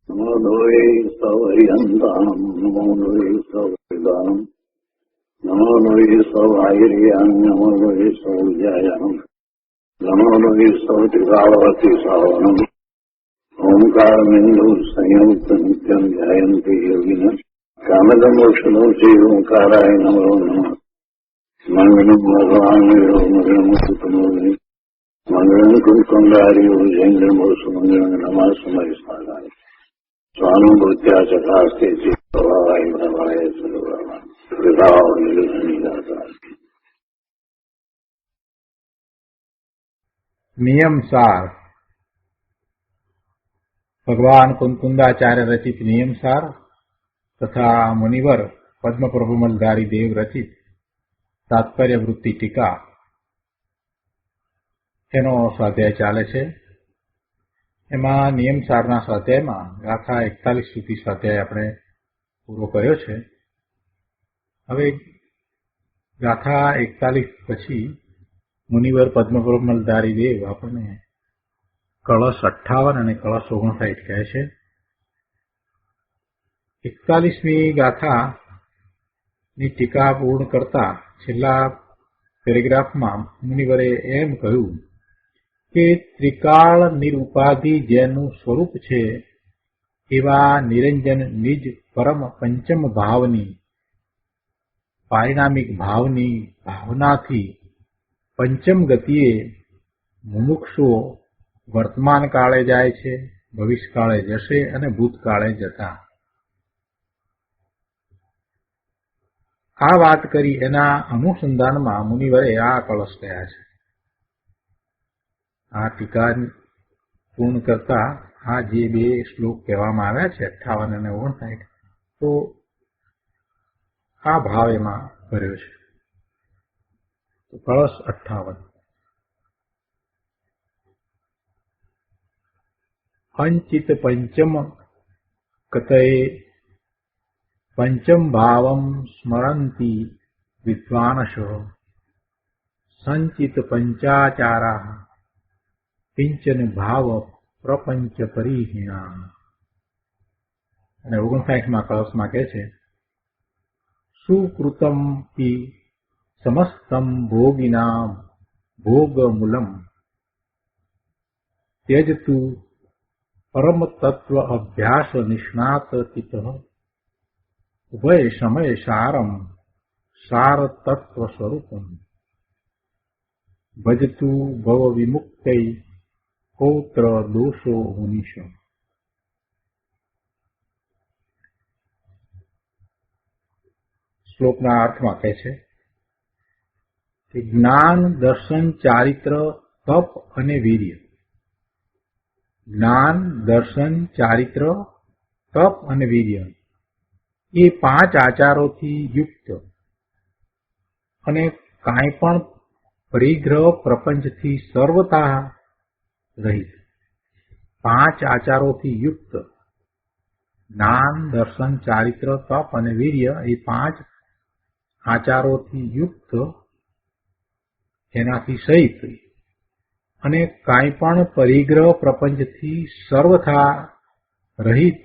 નમો લોહે સૌહરિહંતાણમ નમો લોહે સૌહરિદાનમ નમો લોહે સૌહાયરિયાન નમો લોહે સૌજાયાનમ નમો લોહે સૌત્રિકાળવતી સાવનમ ઓમકારમિંદુ સંયુક્ત નિત્યમ ધ્યાયંતિ યોગિન કામદમોક્ષનો શ્રી ઓંકારાય નમો નમઃ મંગલમ ભગવાન મંગલમ સુતમોનિ મંગલમ કુંકુંડાર્યો જૈન્દ્રમો સુમંગલમ નમઃ સમય સ્મારાય સ્વાનુભૂત્યા ચકાસ્તે ચિત્તવાય ભવાય સર્વમાં વિભાવ નિર્ગતા. નિયમ સાર ભગવાન કુંકુંદાચાર્ય રચિત નિયમ સાર તથા મુનિવર પદ્મપ્રભુમલધારી દેવ રચિત તાત્પર્ય વૃત્તિ ટીકા એનો સ્વાધ્યાય ચાલે છે. એમાં નિયમ સારના સ્વાધ્યાયમાં ગાથા 41 સુધી સ્વાધ્યાય આપણે પૂરો કર્યો છે. હવે ગાથા 41 પછી મુનિવર પદ્મપ્રભુમલધારી દેવ આપણને કળશ 58 અને કળશ 59 કહે છે. 41મી ગાથાની ટીકા પૂર્ણ કરતા છેલ્લા પેરેગ્રાફમાં મુનિવરે એમ કહ્યું કે ત્રિકાળ નિરુપાધિ જેનું સ્વરૂપ છે એવા નિરંજન નિજ પરમ પંચમ ભાવની પારિણામિક ભાવની ભાવનાથી પંચમ ગતિએ મુમુક્ષુઓ વર્તમાન કાળે જાય છે, ભવિષ્યકાળે જશે અને ભૂતકાળે જતા. આ વાત કરી એના અનુસંધાનમાં મુનિવરે આ કળશ કહ્યા છે. આ ટીકા પૂર્ણ કરતા આ જે બે શ્લોક કહેવામાં આવ્યા છે 58 અને 59, તો આ ભાવ એમાં ભર્યો છે. તો કળશ 58. અંચિત પંચમ કતયે પંચમ ભાવમ સ્મરંતી વિદ્વાનશ સંચિત પંચાચારા કિંચન ભાવ પ્રપંચ પરિહીણા. અને 59માં કળશમાં કહે છે સુકૃતમ પિ સમસ્તમ ભોગિનામ ભોગમૂલમ त्यजतु परम तत्व अभ्यास निष्णात चित उभय समय सारम सार तत्व स्वरूपम भजतु भव विमुक्त कोत्र दोषो मुनिश. શ્લોકના અર્થમાં કહે છે કે જ્ઞાન, દર્શન, ચારિત્ર, તપ અને વીર્ય. જ્ઞાન, દર્શન, ચારિત્ર, તપ અને વીર્ય એ 5 આચારોથી યુક્ત અને કાંઈ પણ પરિગ્રહ પ્રપંચથી સર્વતા રહિત 5 આચારોથી યુક્ત જ્ઞાન, દર્શન, ચારિત્ર, તપ અને વીર્ય એ 5 આચારોથી યુક્ત એનાથી સહિત અને કાંઈ પણ પરિગ્રહ પ્રપંચથી સર્વથા રહિત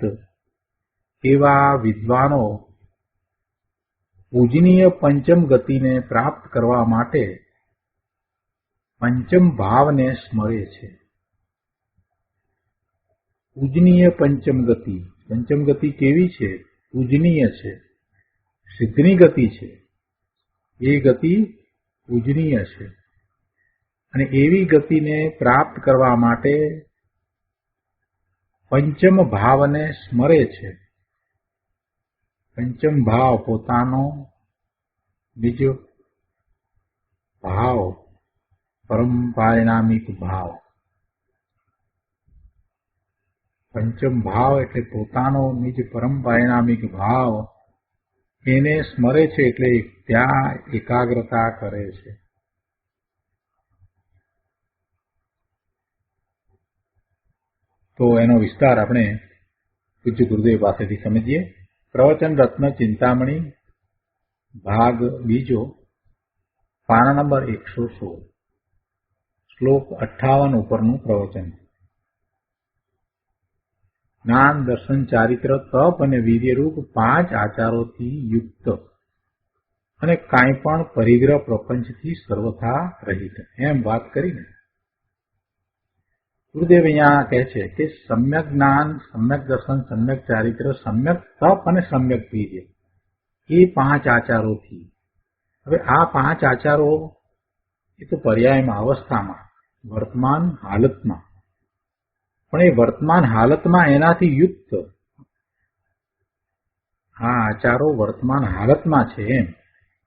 એવા વિદ્વાનો પૂજનીય પંચમ ગતિને પ્રાપ્ત કરવા માટે પંચમ ભાવને સ્મરે છે. પૂજનીય પંચમ ગતિ. પંચમ ગતિ કેવી છે? પૂજનીય છે, સિદ્ધની ગતિ છે. એ ગતિ પૂજનીય છે અને એવી ગતિને પ્રાપ્ત કરવા માટે પંચમ ભાવને સ્મરે છે. પંચમ ભાવ પોતાનો બીજો ભાવ પરમ પારિણામિક ભાવ. પંચમ ભાવ એટલે પોતાનો નિજ પરમ પારિણામિક ભાવ એને સ્મરે છે એટલે ત્યાં એકાગ્રતા કરે છે. તો એનો વિસ્તાર આપણે પૂજ્ય ગુરુદેવ પાસેથી સમજીએ. પ્રવચન રત્ન ચિંતામણી ભાગ બીજો, પાના નંબર 116, શ્લોક 58 ઉપરનું પ્રવચન. જ્ઞાન, દર્શન, ચારિત્ર, તપ અને વીર્યરૂપ 5 આચારોથી યુક્ત અને કાંઈ પણ પરિગ્રહ પ્રપંચથી સર્વથા રહિત એમ વાત કરીને ગુરુદેવ અહીંયા કહે છે કે સમ્યક જ્ઞાન, સમ્યક દર્શન, સમ્યક ચારિત્ર, સમ્યક તપ અને સમ્યક વીર્ય એ 5 આચારોથી. હવે આ 5 આચારો એ તો પર્યાયમાં, અવસ્થામાં, વર્તમાન હાલતમાં, પણ એ વર્તમાન હાલતમાં એનાથી યુક્ત આ આચારો વર્તમાન હાલતમાં છે. એમ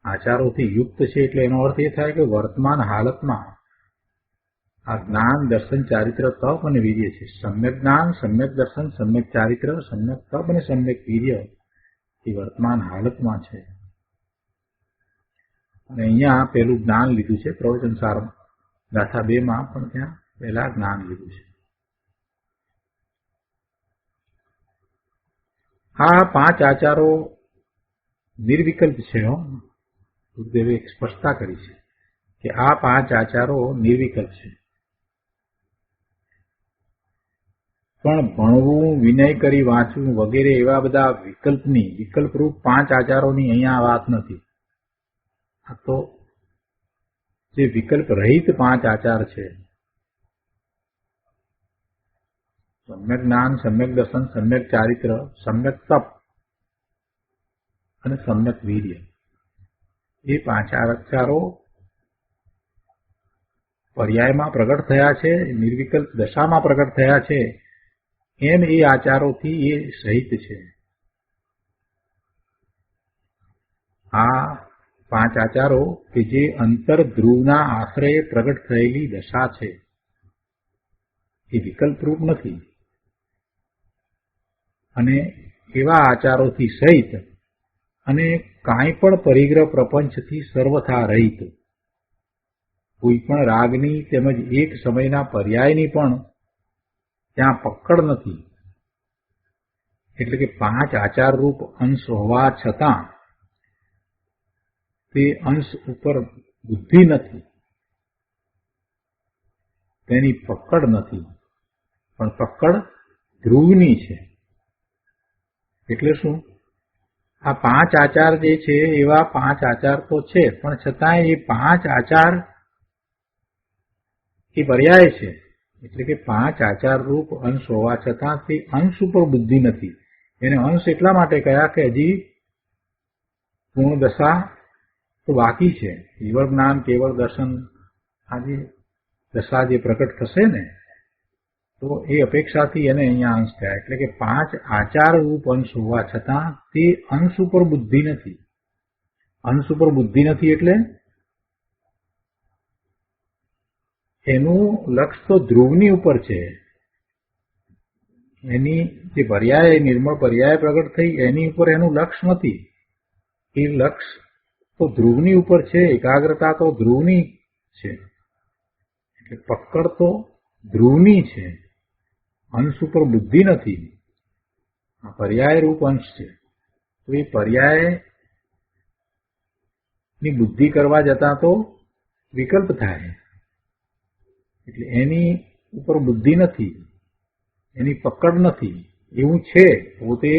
આચારોથી યુક્ત છે એટલે એનો અર્થ એ થાય કે વર્તમાન હાલતમાં આ જ્ઞાન, દર્શન, ચારિત્ર, તપ અને વીર્ય છે. સમ્યક જ્ઞાન, સમ્યક દર્શન, સમ્યક ચારિત્ર, સમ્યક તપ અને સમ્યક વીર્ય એ વર્તમાન હાલતમાં છે. અને અહીંયા પેલું જ્ઞાન લીધું છે પ્રવચન સાર ગાથા 2 માં, પણ ત્યાં પહેલા જ્ઞાન લીધું છે. આ 5 આચારો નિર્વિકલ્પ છે. ગુરુદેવે એક સ્પષ્ટતા કરી છે કે આ 5 આચારો નિર્વિકલ્પ છે. પણ ભણવું, વિનય કરી વાંચવું વગેરે એવા બધા વિકલ્પરૂપ 5 આચારોની અહીંયા વાત નથી. આ તો જે વિકલ્પ રહિત 5 આચાર છે, સમ્યક જ્ઞાન, સમ્યક દર્શન, સમ્યક ચારિત્ર, સમ્યક તપ અને સમ્યક વીર્ય એ 5 આચારો પર્યાયમાં પ્રગટ થયા છે, નિર્વિકલ્પ દશામાં પ્રગટ થયા છે. એમ એ આચારોથી એ સહિત છે. આ 5 આચારો કે જે અંતર ધ્રુવના આશ્રયે પ્રગટ થયેલી દશા છે એ વિકલ્પરૂપ નથી અને એવા આચારોથી સહિત અને કાંઈ પણ પરિગ્રહ પ્રપંચથી સર્વથા રહિત, કોઈ પણ રાગની તેમજ એક સમયના પર્યાયની પણ ત્યાં પકડ નથી. એટલે કે 5 આચાર રૂપ અંશ હોવા છતાં તે અંશ ઉપર બુદ્ધિ નથી, તેની પકડ નથી, પણ પકડ ધ્રુવની છે. એટલે શું? આ 5 આચાર જે છે એવા 5 આચાર તો છે, પણ છતાંય એ 5 આચાર એ પર્યાય છે. એટલે કે 5 આચાર રૂપ અંશ હોવા છતાં તે અંશ ઉપર બુદ્ધિ નથી. એને અંશ એટલા માટે કહ્યા કે હજી પૂર્ણ દશા તો બાકી છે. કેવળ જ્ઞાન, કેવળ દર્શન, આ જે દશા જે પ્રગટ થશે ને, તો એ અપેક્ષાથી એને અહીંયા અંશ થયા. એટલે કે 5 આચાર રૂપ અંશ હોવા છતાં તે અંશ ઉપર બુદ્ધિ નથી. અંશ ઉપર બુદ્ધિ નથી એટલે એનું લક્ષ તો ધ્રુવની ઉપર છે. એની જે પર્યાય, નિર્મળ પર્યાય પ્રગટ થઈ એની ઉપર એનું લક્ષ નથી. એ લક્ષ તો ધ્રુવની ઉપર છે, એકાગ્રતા તો ધ્રુવની છે. એટલે પકડ તો ધ્રુવની છે, અંશ ઉપર બુદ્ધિ નથી. આ પર્યાય રૂપ અંશ છે. તો એ પર્યાય ની બુદ્ધિ કરવા જતા તો વિકલ્પ થાય. એટલે એની ઉપર બુદ્ધિ નથી, એની પકડ નથી. એવું છે પોતે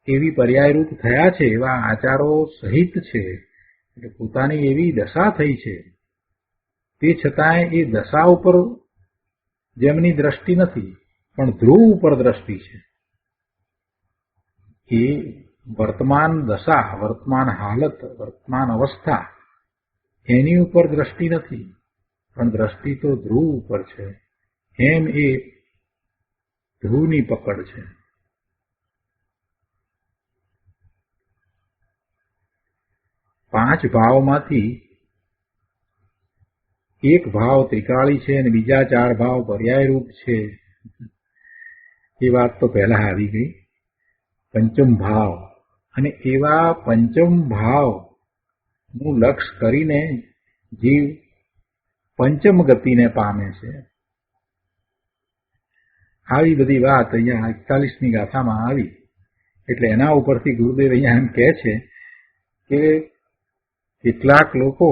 એવી પર્યાયરૂપ થયા છે, એવા આચારો સહિત છે. એટલે પોતાની એવી દશા થઈ છે, તે છતાંય એ દશા ઉપર જેમની દ્રષ્ટિ નથી, પણ ધ્રુવ ઉપર દ્રષ્ટિ છે. એ વર્તમાન દશા, વર્તમાન હાલત, વર્તમાન અવસ્થા એની ઉપર દ્રષ્ટિ નથી, પણ દ્રષ્ટિ તો ધ્રુવ ઉપર છે. એમ એ ધ્રુવની પકડ છે. પાંચ ભાવમાંથી એક ભાવ ત્રિકાળી છે અને બીજા 4 ભાવ પર્યાયરૂપ છે. એ વાત તો પહેલા આવી ગઈ. પંચમ ભાવ, અને એવા પંચમ ભાવનું લક્ષ કરીને જીવ પંચમ ગતિને પામે છે. આવી બધી વાત અહીંયા 41મી ગાથામાં આવી. એટલે એના ઉપરથી ગુરુદેવ અહીંયા એમ કહે છે કે કેટલાક લોકો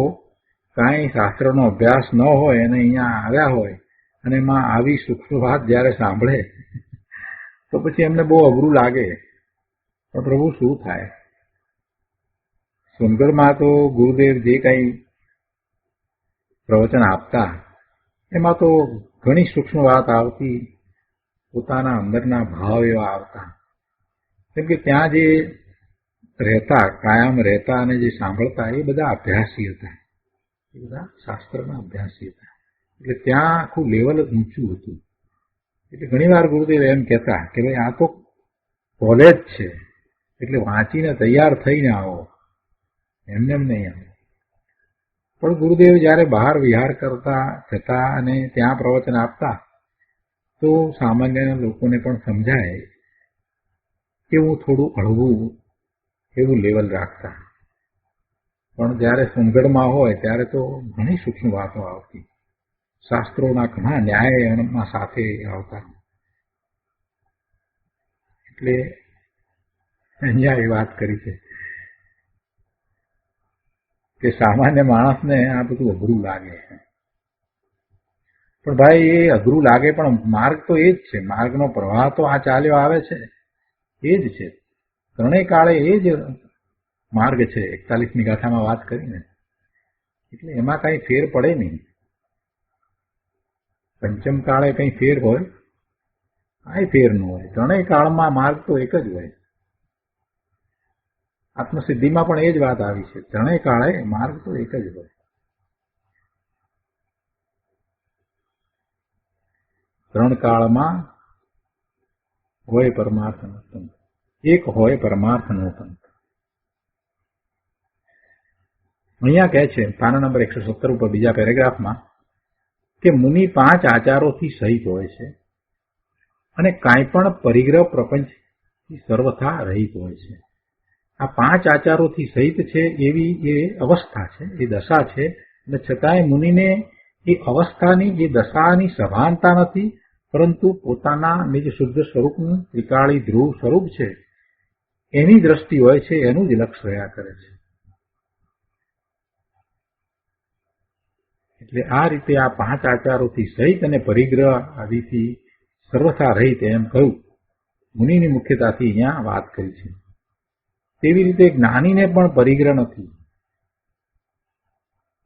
કાંઈ શાસ્ત્રનો અભ્યાસ ન હોય અને અહીંયા આવ્યા હોય અને એમાં આવી સૂક્ષ્મ વાત જ્યારે સાંભળે તો પછી એમને બહુ અઘરું લાગે, પણ પ્રભુ શું થાય? સોનગઢમાં તો ગુરુદેવ જે કંઈ પ્રવચન આપતા એમાં તો ઘણી સૂક્ષ્મ વાત આવતી, પોતાના અંદરના ભાવ એવા આવતા. કેમ કે ત્યાં જે રહેતા, કાયમ રહેતા અને જે સાંભળતા એ બધા અભ્યાસી હતા, એ બધા શાસ્ત્રના અભ્યાસી હતા. એટલે ત્યાં આખું લેવલ ઊંચું હતું. એટલે ઘણી વાર ગુરુદેવ એમ કહેતા કે ભાઈ આ તો કોલેજ છે, એટલે વાંચીને તૈયાર થઈને આવો, એમને એમ નહીં આવો. પણ ગુરુદેવ જયારે બહાર વિહાર કરતા જતા અને ત્યાં પ્રવચન આપતા તો સામાન્ય લોકોને પણ સમજાય કે હું થોડું હળવું એવું લેવલ રાખતા. પણ જયારે સોનગઢમાં હોય ત્યારે તો ઘણી સૂક્ષ્મ વાતો આવતી, શાસ્ત્રોના ઘણા ન્યાય એમાં સાથે આવતા. એટલે અહીંયા એ વાત કરી છે કે સામાન્ય માણસને આ બધું અઘરું લાગે. પણ ભાઈ એ અઘરું લાગે, પણ માર્ગ તો એ જ છે, માર્ગનો પ્રવાહ તો આ ચાલ્યો આવે છે એ જ છે. ત્રણેય કાળે એ જ માર્ગ છે, 41મી ગાથામાં વાત કરીને. એટલે એમાં કઈ ફેર પડે નહીં. પંચમ કાળે કઈ ફેર હોય? કાંઈ ફેર ન હોય. ત્રણેય કાળમાં માર્ગ તો એક જ હોય. આત્મસિદ્ધિમાં પણ એ જ વાત આવી છે, ત્રણેય કાળે માર્ગ તો એક જ હોય. ત્રણ કાળમાં હોય પરમાર્થનો પંથ, એક હોય પરમાર્થનો પંથ. અહીંયા કહે છે પાના નંબર 117 ઉપર બીજા પેરેગ્રાફમાં કે મુનિ 5 આચારોથી સહિત હોય છે અને કાંઈ પણ પરિગ્રહ પ્રપંચથી સર્વથા રહિત હોય છે. આ 5 આચારોથી સહિત છે એવી એ અવસ્થા છે, એ દશા છે. અને છતાંય મુનિને એ અવસ્થાની, એ દશાની સભાનતા નથી, પરંતુ પોતાના નિજ શુદ્ધ સ્વરૂપનું ત્રિકાળી ધ્રુવ સ્વરૂપ છે એની દ્રષ્ટિ હોય છે, એનું જ લક્ષ્ય રહ્યા કરે છે. એટલે આ રીતે આ 5 આચારોથી સહિત અને પરિગ્રહ આદિથી સર્વથા રહિત એમ કહ્યું. મુનિની મુખ્યતાથી અહીંયા વાત કરી છે. તેવી રીતે જ્ઞાનીને પણ પરિગ્રહ નથી.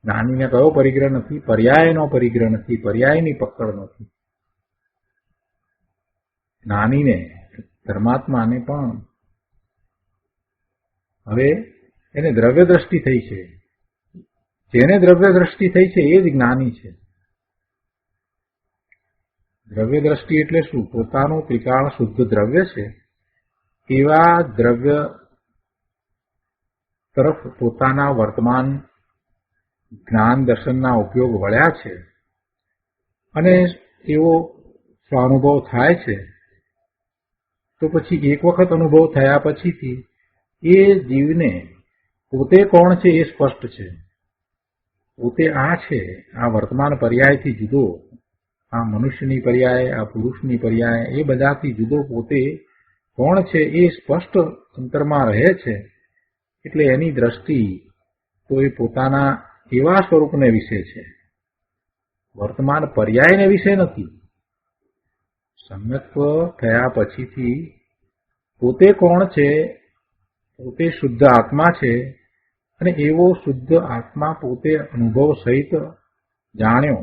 જ્ઞાનીને કયો પરિગ્રહ નથી? પર્યાયનો પરિગ્રહ નથી, પર્યાયની પકડ નથી. જ્ઞાનીને, ધર્માત્માને પણ હવે એને દ્રવ્ય દ્રષ્ટિ થઈ છે. જેને દ્રવ્ય દ્રષ્ટિ થઈ છે એ જ જ્ઞાની છે. દ્રવ્ય દ્રષ્ટિ એટલે શું? પોતાનું ત્રિકાળ શુદ્ધ દ્રવ્ય છે એવા દ્રવ્ય તરફ પોતાના વર્તમાન જ્ઞાન દર્શનના ઉપયોગ વળ્યા છે અને એવો સ્વાનુભવ થાય છે. તો પછી એક વખત અનુભવ થયા પછીથી એ જીવને પોતે કોણ છે એ સ્પષ્ટ છે. પોતે આ છે, આ વર્તમાન પર્યાયથી જુદો, આ મનુષ્યની પર્યાય, આ પુરુષની પર્યાય, એ બધાથી જુદો પોતે કોણ છે એ સ્પષ્ટ અંતરમાં રહે છે. એટલે એની દ્રષ્ટિ તો એ પોતાના એવા સ્વરૂપને વિશે છે, વર્તમાન પર્યાયને વિશે નથી. સમ્યક્ત્વ થયા પછીથી પોતે કોણ છે, પોતે શુદ્ધ આત્મા છે અને એવો શુદ્ધ આત્મા પોતે અનુભવ સહિત જાણ્યો.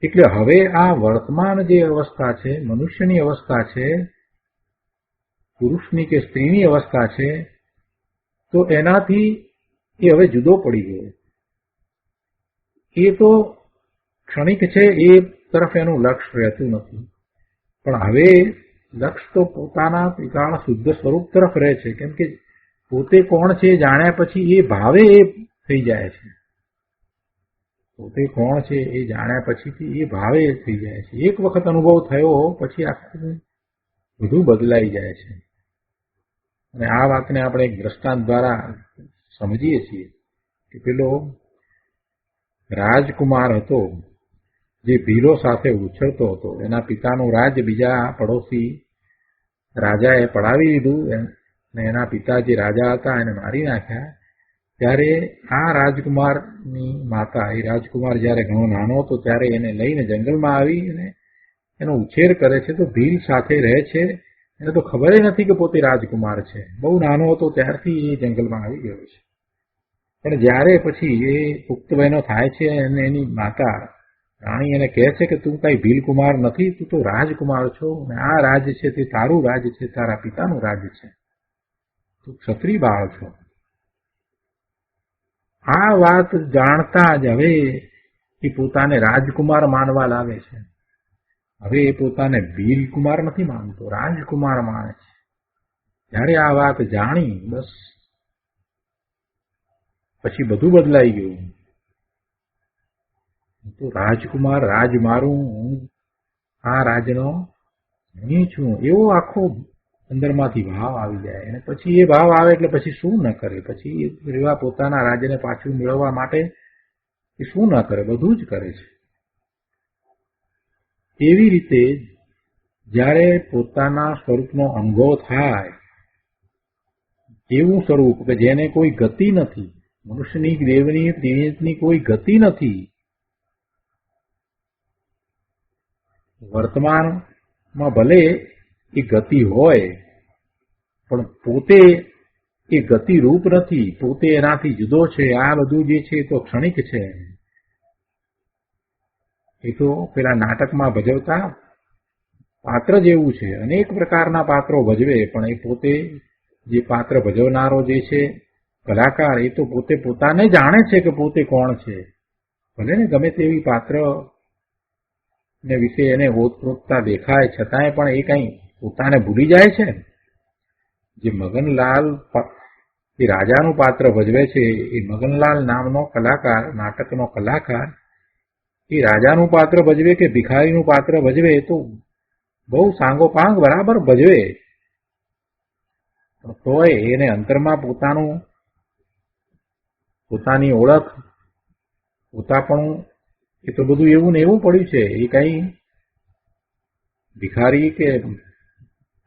એટલે હવે આ વર્તમાન જે અવસ્થા છે, મનુષ્યની અવસ્થા છે, પુરુષની કે સ્ત્રીની અવસ્થા છે, તો એનાથી એ હવે જુદો પડી ગયો. એ તો ક્ષણિક છે, એ તરફ એનું લક્ષ્ય રહેતું નથી. પણ હવે લક્ષ્ય તો પોતાના ત્રિકાળ શુદ્ધ સ્વરૂપ તરફ રહે છે. કેમ કે પોતે કોણ છે જાણ્યા પછી એ ભાવે એ થઈ જાય છે. પોતે કોણ છે એ જાણ્યા પછીથી એ ભાવે થઈ જાય છે. એક વખત અનુભવ થયો પછી આખું બધું બદલાઈ જાય છે. અને આ વાતને આપણે એક દ્રષ્ટાંત દ્વારા સમજીએ છીએ કે પેલો રાજકુમાર હતો જે ભીલો સાથે ઉછળતો હતો. એના પિતાનું રાજ બીજા પડોશી રાજાએ પડાવી દીધું અને એના પિતા જે રાજા હતા એને મારી નાખ્યા. ત્યારે આ રાજકુમારની માતા, એ રાજકુમાર જયારે ઘણો નાનો હતો ત્યારે એને લઈને જંગલમાં આવી અને એનો ઉછેર કરે છે તો ભીલ સાથે રહે છે. એને તો ખબર નથી કે પોતે રાજકુમાર છે. બહુ નાનો હતો ત્યારથી એ જંગલમાં આવી ગયો છે. પણ જ્યારે પછી એ પુખ્ત બહેનો થાય છે અને એની માતા રાણી એને કહે છે કે તું કઈ ભીલકુમાર નથી, તું તો રાજકુમાર છો, અને આ રાજ છે તે તારું રાજ છે, તારા પિતાનું રાજ છે, તું ક્ષત્રિય બાળ છો. આ વાત જાણતા જ હવે એ પોતાને રાજકુમાર માનવા લાગે છે. હવે એ પોતાને ભીલકુમાર નથી માનતો, રાજકુમાર માને છે. જ્યારે આ વાત જાણી બસ પછી બધું બદલાઈ ગયું. તો રાજકુમાર, રાજ મારું, હું આ રાજનો ધણી છું, એવો આખો અંદરમાંથી ભાવ આવી જાય. અને પછી એ ભાવ આવે એટલે પછી શું ન કરે, પછી એવા પોતાના રાજ્યને પાછું મેળવવા માટે એ શું ન કરે, બધું જ કરે છે. એવી રીતે જ્યારે પોતાના સ્વરૂપનો અનુભવ થાય, એવું સ્વરૂપ કે જેને કોઈ ગતિ નથી, મનુષ્યની, દેવની, ત્રિનેત્રની કોઈ ગતિ નથી, વર્તમાનમાં ભલે એ ગતિ હોય પણ પોતે એ ગતિરૂપ નથી, પોતે એનાથી જુદો છે. આ બધું જે છે એ તો ક્ષણિક છે. એ તો પેલા નાટકમાં ભજવતા પાત્ર જેવું છે. અનેક પ્રકારના પાત્રો ભજવે, પણ એ પોતે જે પાત્ર ભજવનારો જે છે કલાકાર, એ તો પોતે પોતાને જાણે છે કે પોતે કોણ છે. ભલે ને ગમે તેવી પાત્ર ને વિશે એને ઓતપ્રોતતા દેખાય, છતાંય પણ એ કઈ પોતાને ભૂલી જાય છે. જે મગનલાલ એ રાજાનું પાત્ર ભજવે છે, એ મગનલાલ નામનો કલાકાર, નાટકનો કલાકાર, એ રાજાનું પાત્ર ભજવે કે ભિખારીનું પાત્ર ભજવે તો બહુ સાંગોપાંગ બરાબર ભજવે, તોય એને અંતરમાં પોતાની ઓળખ, પોતાપણું, એ તો બધું એવું ને એવું પડ્યું છે. એ કઈ ભિખારી કે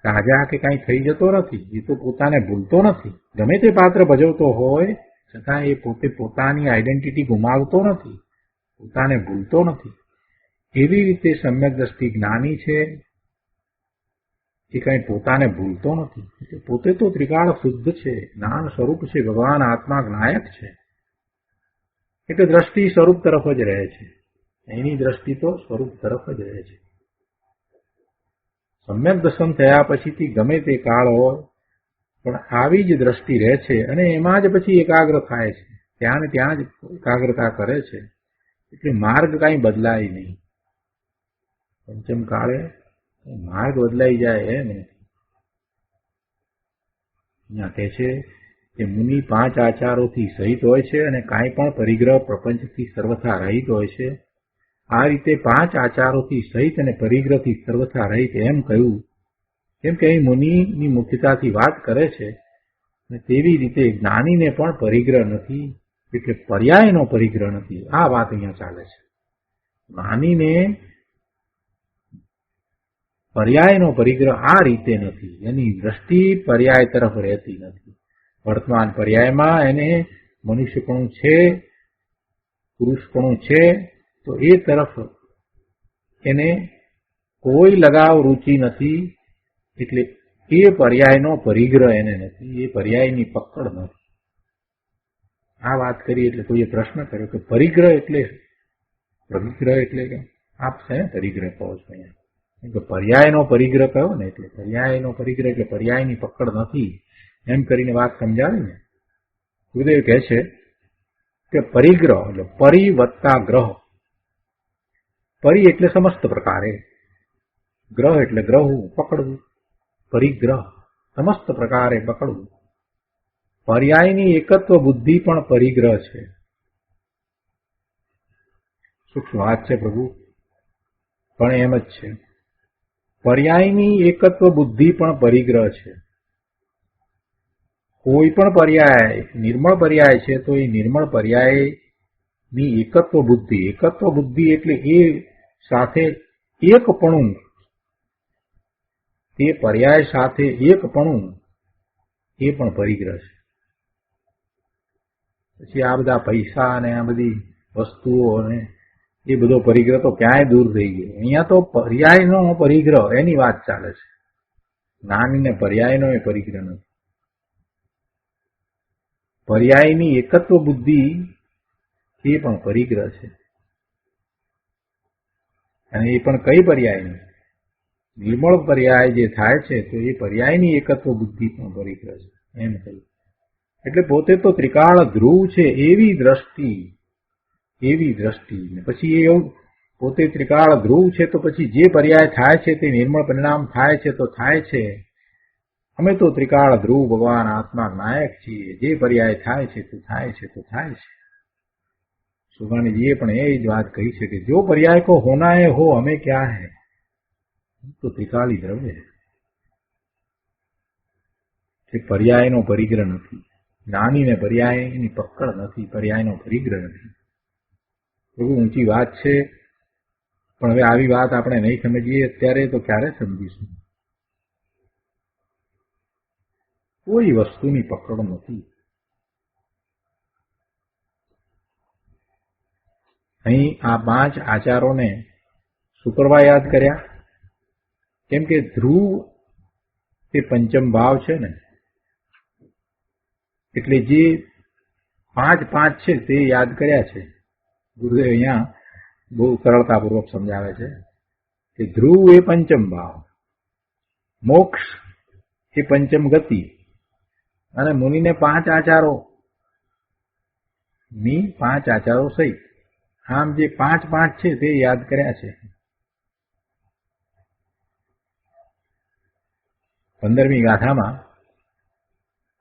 રાજા કે કઈ થઈ જતો નથી. એ તો પોતાને ભૂલતો નથી. ગમે તે પાત્ર ભજવતો હોય છતાં એ પોતે પોતાની આઈડેન્ટિટી ગુમાવતો નથી, પોતાને ભૂલતો નથી. એવી રીતે સમ્યક દ્રષ્ટિ જ્ઞાની છે, એ કઈ પોતાને ભૂલતો નથી. પોતે તો ત્રિકાળ શુદ્ધ છે, જ્ઞાન સ્વરૂપ છે, ભગવાન આત્મા જ્ઞાયક છે. એટલે દ્રષ્ટિ સ્વરૂપ તરફ જ રહે છે. એની દ્રષ્ટિ તો સ્વરૂપ તરફ જ રહે છે. સમ્યક દર્શન થયા પછીથી ગમે તે કાળ હોય પણ આવી જ દ્રષ્ટિ રહે છે, અને એમાં જ પછી એકાગ્ર થાય છે. ત્યાં ને ત્યાં જ એકાગ્રતા કરે છે. એટલે માર્ગ કાંઈ બદલાય નહીં. પંચમ કાળે માર્ગ બદલાઈ જાય એમ નથી. અહીંયા કહે છે કે મુનિ 5 આચારોથી સહિત હોય છે અને કાંઈ પણ પરિગ્રહ પ્રપંચથી સર્વથા રહિત હોય છે. આ રીતે 5 આચારોથી સહિત અને પરિગ્રહથી સર્વથા રહિત એમ કહ્યું, કેમ કે અહીં મુનિની મુખ્યતાથી વાત કરે છે. અને તેવી રીતે જ્ઞાનીને પણ પરિગ્રહ નથી, એટલે પર્યાયનો પરિગ્રહ નથી. આ વાત અહીંયા ચાલે છે. જ્ઞાનીને પર્યાયનો પરિગ્રહ આ રીતે નથી. એની દ્રષ્ટિ પર્યાય તરફ રહેતી નથી. વર્તમાન પર્યાયમાં એને મનુષ્યપણું છે, પુરુષપણું છે, તો એ તરફ એને કોઈ લગાવ રુચિ નથી. એટલે એ પર્યાયનો પરિગ્રહ એને નથી, એ પર્યાયની પકડ નથી. આ વાત કરી એટલે કોઈએ પ્રશ્ન કર્યો કે પરિગ્રહ એટલે કે આપ છે ને પરિગ્રહ કહો છો અહીંયા, પર્યાયનો પરિગ્રહ કયો ને, એટલે પર્યાયનો પરિગ્રહ એટલે પર્યાયની પકડ નથી એમ કરીને વાત સમજાવી ને. ગુરુદેવ કહે છે કે પરિગ્રહ એટલે પરિ વત્તા ગ્રહ. પરિ એટલે સમસ્ત પ્રકારે, ગ્રહ એટલે ગ્રહવું, પકડવું. પરિગ્રહ સમસ્ત પ્રકારે પકડવું. પર્યાયની એકત્વ બુદ્ધિ પણ પરિગ્રહ છે. સૂક્ષ્મ વાત છે પ્રભુ, પણ એમ જ છે. પર્યાયની એકત્વ બુદ્ધિ પણ પરિગ્રહ છે. કોઈ પણ પર્યાય નિર્મળ પર્યાય છે તો એ નિર્મળ પર્યાયની એકત્વ બુદ્ધિ એટલે એ સાથે એકપણું, તે પર્યાય સાથે એકપણું, એ પણ પરિગ્રહ છે. પછી આ બધા પૈસા અને આ બધી વસ્તુઓ અને એ બધો પરિગ્રહ તો ક્યાંય દૂર થઈ ગયો. અહીંયા તો પર્યાયનો પરિગ્રહ એની વાત ચાલે છે. જ્ઞાની ને પર્યાયનો એ પરિગ્રહ નથી. પર્યાયની એકત્વ બુદ્ધિ એ પણ પરિગ્રહ છે. અને એ પણ કઈ પર્યાયની? નિર્મળ પર્યાય જે થાય છે તો એ પર્યાયની એકત્વ બુદ્ધિ પણ પરિગ્રહ છે એમ કહ્યું. એટલે પોતે તો ત્રિકાળ ધ્રુવ છે એવી દ્રષ્ટિ ને પછી એ એવું પોતે ત્રિકાળ ધ્રુવ છે તો પછી જે પર્યાય થાય છે તે નિર્મળ પરિણામ થાય છે તો થાય છે. અમે તો ત્રિકાળ ધ્રુવ ભગવાન આત્મા નાયક છીએ, જે પર્યાય થાય છે તો થાય છે તો થાય છે. સુગાણીજીએ પણ એ જ વાત કહી છે કે જો પર્યાય કો હોના હે હો, હમે ક્યાં હે, તો ત્રિકાળી દ્રવ્ય છે. પર્યાયનો પરિગ્રહ નથી. જ્ઞાનીને પર્યાયની પકડ નથી, પર્યાયનો પરિગ્રહ નથી. બહુ ઊંચી વાત છે, પણ હવે આવી વાત આપણે નહીં સમજીએ અત્યારે તો ક્યારે સમજીશું? કોઈ વસ્તુની પકડ નથી. અહીં આ 5 આચારોને શું કરવા યાદ કર્યા? કેમ કે ધ્રુવ એ પંચમ ભાવ છે ને, એટલે જે 5 છે તે યાદ કર્યા છે. ગુરુદેવ અહીંયા બહુ સરળતાપૂર્વક સમજાવે છે કે ધ્રુવ એ પંચમ ભાવ, મોક્ષ એ પંચમ ગતિ, અને મુનિને 5 આચારો ની 5 આચારો સહિત આમ જે 5 છે તે યાદ કર્યા છે. 15મી ગાથામાં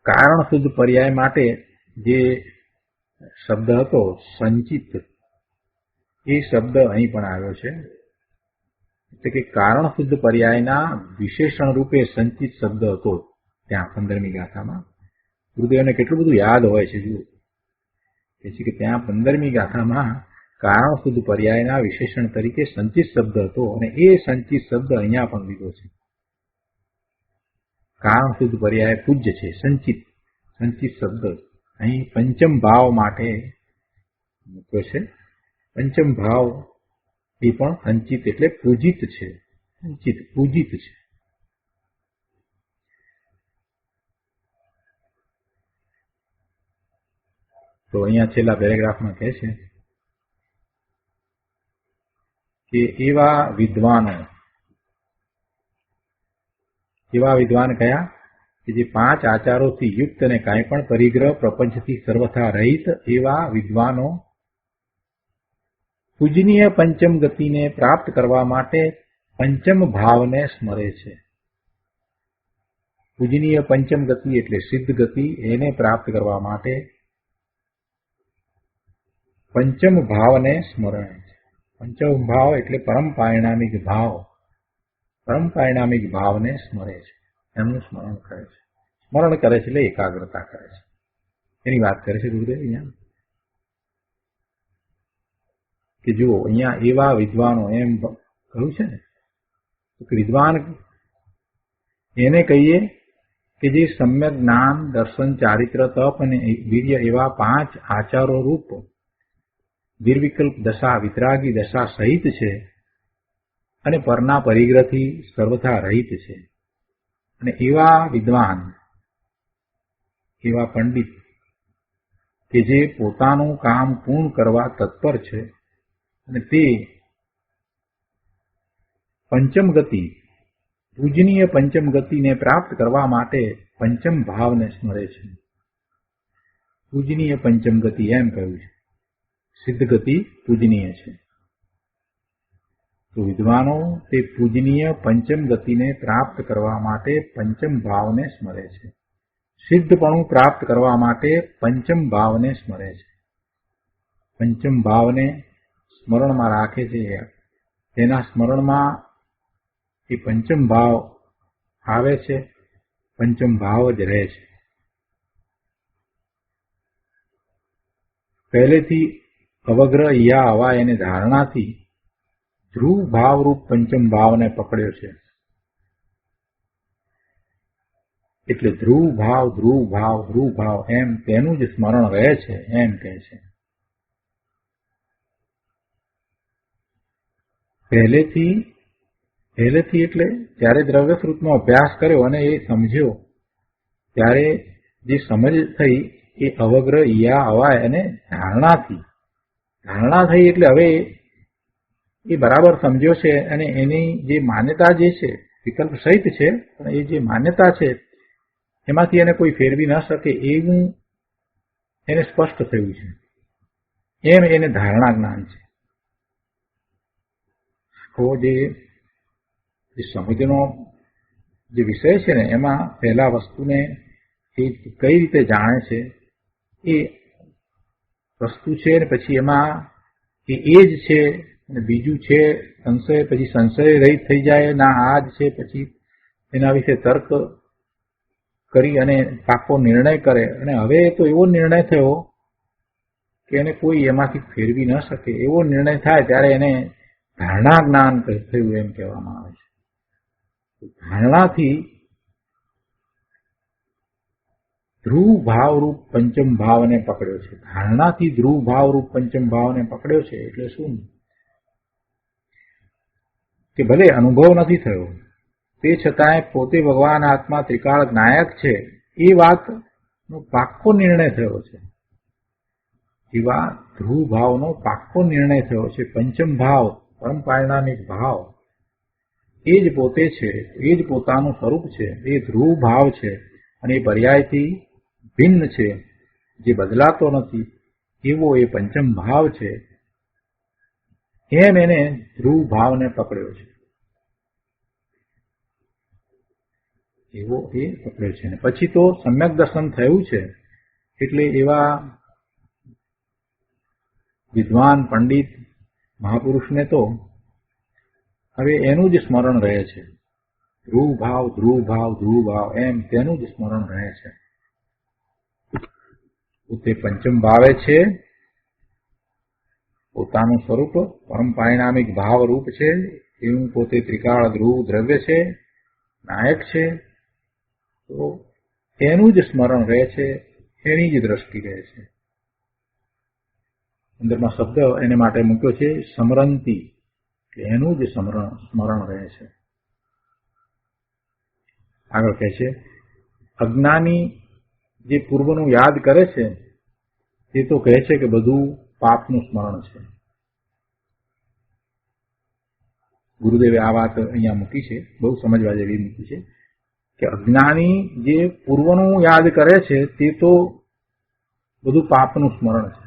કારણ શુદ્ધ પર્યાય માટે જે શબ્દ હતો સંચિત, એ શબ્દ અહીં પણ આવ્યો છે. એટલે કે કારણ શુદ્ધ પર્યાયના વિશેષણ રૂપે સંચિત શબ્દ હતો ત્યાં 15મી ગાથામાં. ગુરુદેવને કેટલું બધું યાદ હોય છે. જુઓ કે ત્યાં 15મી ગાથામાં કારણ શુદ્ધ પર્યાયના વિશેષણ તરીકે સંચિત શબ્દ હતો, અને એ સંચિત શબ્દ અહીંયા પણ લીધો છે. કારણ શુદ્ધ પર્યાય પૂજ્ય છે. સંચિત શબ્દ અહીં પંચમ ભાવ માટે મૂક્યો છે. પંચમ ભાવ એ પણ સંચિત એટલે પૂજિત છે. સંચિત પૂજિત છે. તો અહીંયા છેલ્લા પેરેગ્રાફમાં કહે છે કે એવા વિદ્વાન કયા કે જે 5 આચારોથી યુક્ત અને કાંઈ પણ પરિગ્રહ પ્રપંચથી સર્વથા રહિત એવા વિદ્વાનો પૂજનીય પંચમ ગતિને પ્રાપ્ત કરવા માટે પંચમ ભાવને સ્મરે છે. પૂજનીય પંચમ ગતિ એટલે સિદ્ધ ગતિ, એને પ્રાપ્ત કરવા માટે પંચમ ભાવને સ્મરણ છે. પંચમ ભાવ એટલે પરમ પારિણામિક ભાવને સ્મરે છે. એમનું સ્મરણ કરે છે. સ્મરણ કરે છે એટલે એકાગ્રતા કરે છે. એની વાત કરે છે ગુરુદેવ અહીંયા કે જુઓ અહીંયા એવા વિદ્વાનો એમ કહ્યું છે ને, તો વિદ્વાન એને કહીએ કે જે સમ્યક જ્ઞાન, દર્શન, ચારિત્ર, તપ અને વીર્ય એવા 5 આચારો રૂપ નિર્વિકલ્પ દશા, વિતરાગી દશા સહિત છે, અને પરના પરિગ્રહથી સર્વથા રહિત છે. અને એવા વિદ્વાન, એવા પંડિત કે જે પોતાનું કામ પૂર્ણ કરવા તત્પર છે, અને તે પંચમ ગતિ, પૂજનીય પંચમ ગતિને પ્રાપ્ત કરવા માટે પંચમ ભાવને સ્મરે છે. પૂજનીય પંચમ ગતિ એમ કહ્યું છે. સિદ્ધ ગતિ પૂજનીય છે. તો વિદ્વાનો તે પૂજનીય પંચમ ગતિને પ્રાપ્ત કરવા માટે પંચમ ભાવને સ્મરે છે. સિદ્ધપણું પ્રાપ્ત કરવા માટે પંચમ ભાવને સ્મરે છે. પંચમ ભાવને સ્મરણમાં રાખે છે. તેના સ્મરણમાં એ પંચમ ભાવ આવે છે, પંચમ ભાવ જ રહે છે. પહેલેથી અવગ્રહ યા હવા એને ધારણાથી ધ્રુવ ભાવરૂપ પંચમ ભાવને પકડ્યો છે. એટલે ધ્રુવ ભાવ એમ તેનું જ સ્મરણ રહે છે એમ કહે છે. પહેલેથી એટલે જ્યારે દ્રવ્ય સ્વરૂપનો અભ્યાસ કર્યો અને એ સમજ્યો ત્યારે જે સમજ થઈ એ અવગ્રહ ઈયા અવાય અને ધારણા થઈ એટલે હવે એ બરાબર સમજ્યો છે અને એની જે માન્યતા જે છે વિકલ્પ સહિત છે પણ એ જે માન્યતા છે એમાંથી એને કોઈ ફેરવી ન શકે એવું એને સ્પષ્ટ થયું છે એમ એને ધારણા જ્ઞાન છે. તો જે સમજનો જે વિષય છે ને એમાં પહેલા વસ્તુને એ કઈ રીતે જાણે છે એ વસ્તુ છે ને પછી એમાં એ જ છે અને બીજું છે સંશય, પછી સંશય રહિત થઈ જાય ના આ જ છે, પછી એના વિશે તર્ક કરી અને પાકો નિર્ણય કરે અને હવે તો એવો નિર્ણય થયો કે એને કોઈ એમાંથી ફેરવી ન શકે એવો નિર્ણય થાય ત્યારે એને ધારણા જ્ઞાન થયું એમ કહેવામાં આવે છે. ધારણાથી ધ્રુવ ભાવરૂપ પંચમ ભાવને પકડ્યો છે. ધારણાથી ધ્રુવ ભાવરૂપ પંચમ ભાવને પકડ્યો છે એટલે શું કે ભલે અનુભવ નથી થયો તે છતાંય પોતે ભગવાન આત્મા ત્રિકાળ નાયક છે એ વાતનો પાક્કો નિર્ણય થયો છે. એવા ધ્રુવ ભાવનો પાક્કો નિર્ણય થયો છે. પંચમ ભાવ પરમ પરિણામિક ભાવ એ જ પોતે છે, એ જ પોતાનું સ્વરૂપ છે, એ ધ્રુવ ભાવ છે અને એ પર્યાયથી ભિન્ન છે, જે બદલાતો નથી એવો એ પંચમ ભાવ છે. એમ એને ધ્રુવ ભાવને પકડ્યો છે એવો એ પકડ્યો છે. પછી તો સમ્યક દર્શન થયું છે એટલે એવા વિદ્વાન પંડિત મહાપુરુષને તો હવે એનું જ સ્મરણ રહે છે. ધ્રુવ ભાવ ધ્રુવ ભાવ ધ્રુવ ભાવ એમ તેનું જ સ્મરણ રહે છે. તે પંચમ ભાવે છે, પોતાનું સ્વરૂપ પરમ પરિણામિક ભાવ રૂપ છે, એવું પોતે ત્રિકાળ ધ્રુવ દ્રવ્ય છે, નાયક છે. તો એનું જ સ્મરણ રહે છે, એની જ દ્રષ્ટિ રહે છે. અંદરમાં શબ્દ એને માટે મૂક્યો છે સમરંતી, એનું જ સ્મરણ રહે છે. આગળ કહે છે અજ્ઞાની જે પૂર્વનું યાદ કરે છે તે તો કહે છે કે બધું પાપનું સ્મરણ છે. ગુરુદેવે આ વાત અહીંયા મૂકી છે, બહુ સમજવા જેવી મૂકી છે કે અજ્ઞાની જે પૂર્વનું યાદ કરે છે તે તો બધું પાપનું સ્મરણ છે.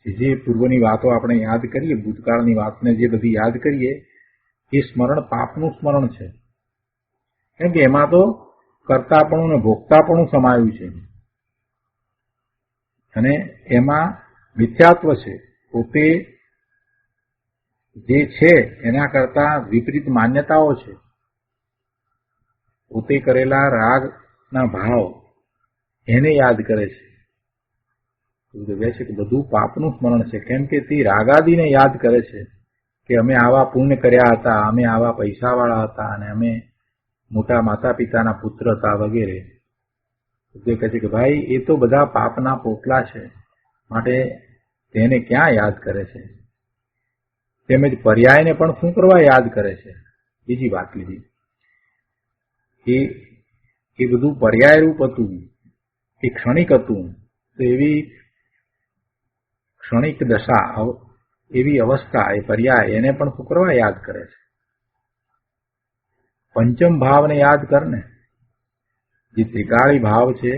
જે પૂર્વની વાતો આપણે યાદ કરીએ, ભૂતકાળની વાતને જે બધી યાદ કરીએ એ સ્મરણ પાપનું સ્મરણ છે. કેમ કે એમાં તો કર્તાપણું ને ભોગતાપણું સમાયું છે અને એમાં મિથ્યાત્વ છે. પોતે જે છે એના કરતા વિપરીત માન્યતાઓ છે. પોતે કરેલા રાગના ભાવ એને યાદ કરે છે. છે કે બધું પાપનું સ્મરણ છે. કેમ કે તે રાગાદીને યાદ કરે છે કે અમે આવા પુણ્ય કર્યા હતા, અમે આવા પૈસાવાળા હતા અને અમે મોટા માતા પિતાના પુત્ર હતા વગેરે. તે કહે છે કે ભાઈ એ તો બધા પાપના પોટલા છે, માટે તેને ક્યાં યાદ કરે છે. તેમજ પર્યાયને પણ શું કરવા યાદ કરે છે. બીજી વાત લીધી એ બધું પર્યાય રૂપ હતું, એ ક્ષણિક હતું. તો એવી ક્ષણિક દશા, એવી અવસ્થા, એ પર્યાય એને પણ શું કરવા યાદ કરે છે. પંચમ ભાવને યાદ કરને, જે ત્રિકાળી ભાવ છે,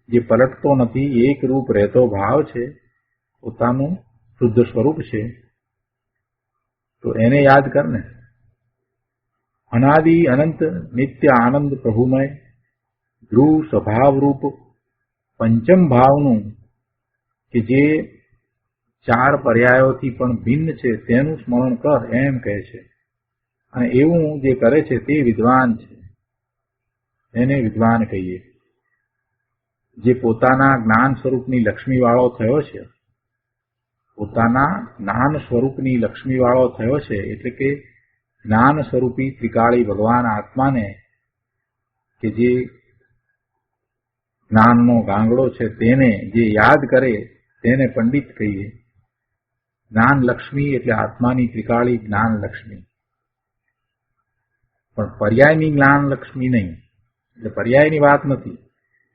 જે પલટતો નથી, એક રૂપ રહેતો ભાવ છે, પોતાનું શુદ્ધ સ્વરૂપ છે, તો એને યાદ કરને. અનાદિ અનંત નિત્ય આનંદ પ્રભુમય ધ્રુવ સ્વભાવ રૂપ પંચમ ભાવનું કે જે ચાર પર્યાયોથી પણ ભિન્ન છે તેનું સ્મરણ કર એમ કહે છે. અને એવું જે કરે છે તે વિદ્વાન છે, એને વિદ્વાન કહીએ. જે પોતાના જ્ઞાન સ્વરૂપની લક્ષ્મીવાળો થયો છે, પોતાના જ્ઞાન સ્વરૂપની લક્ષ્મીવાળો થયો છે, એટલે કે જ્ઞાન સ્વરૂપી ત્રિકાળી ભગવાન આત્માને કે જે જ્ઞાનનો ગાંગડો છે તેને જે યાદ કરે તેને પંડિત કહીએ. જ્ઞાન લક્ષ્મી એટલે આત્માની ત્રિકાળી જ્ઞાન લક્ષ્મી, પણ પર્યાયની જ્ઞાન લક્ષ્મી નહીં. એટલે પર્યાયની વાત નથી,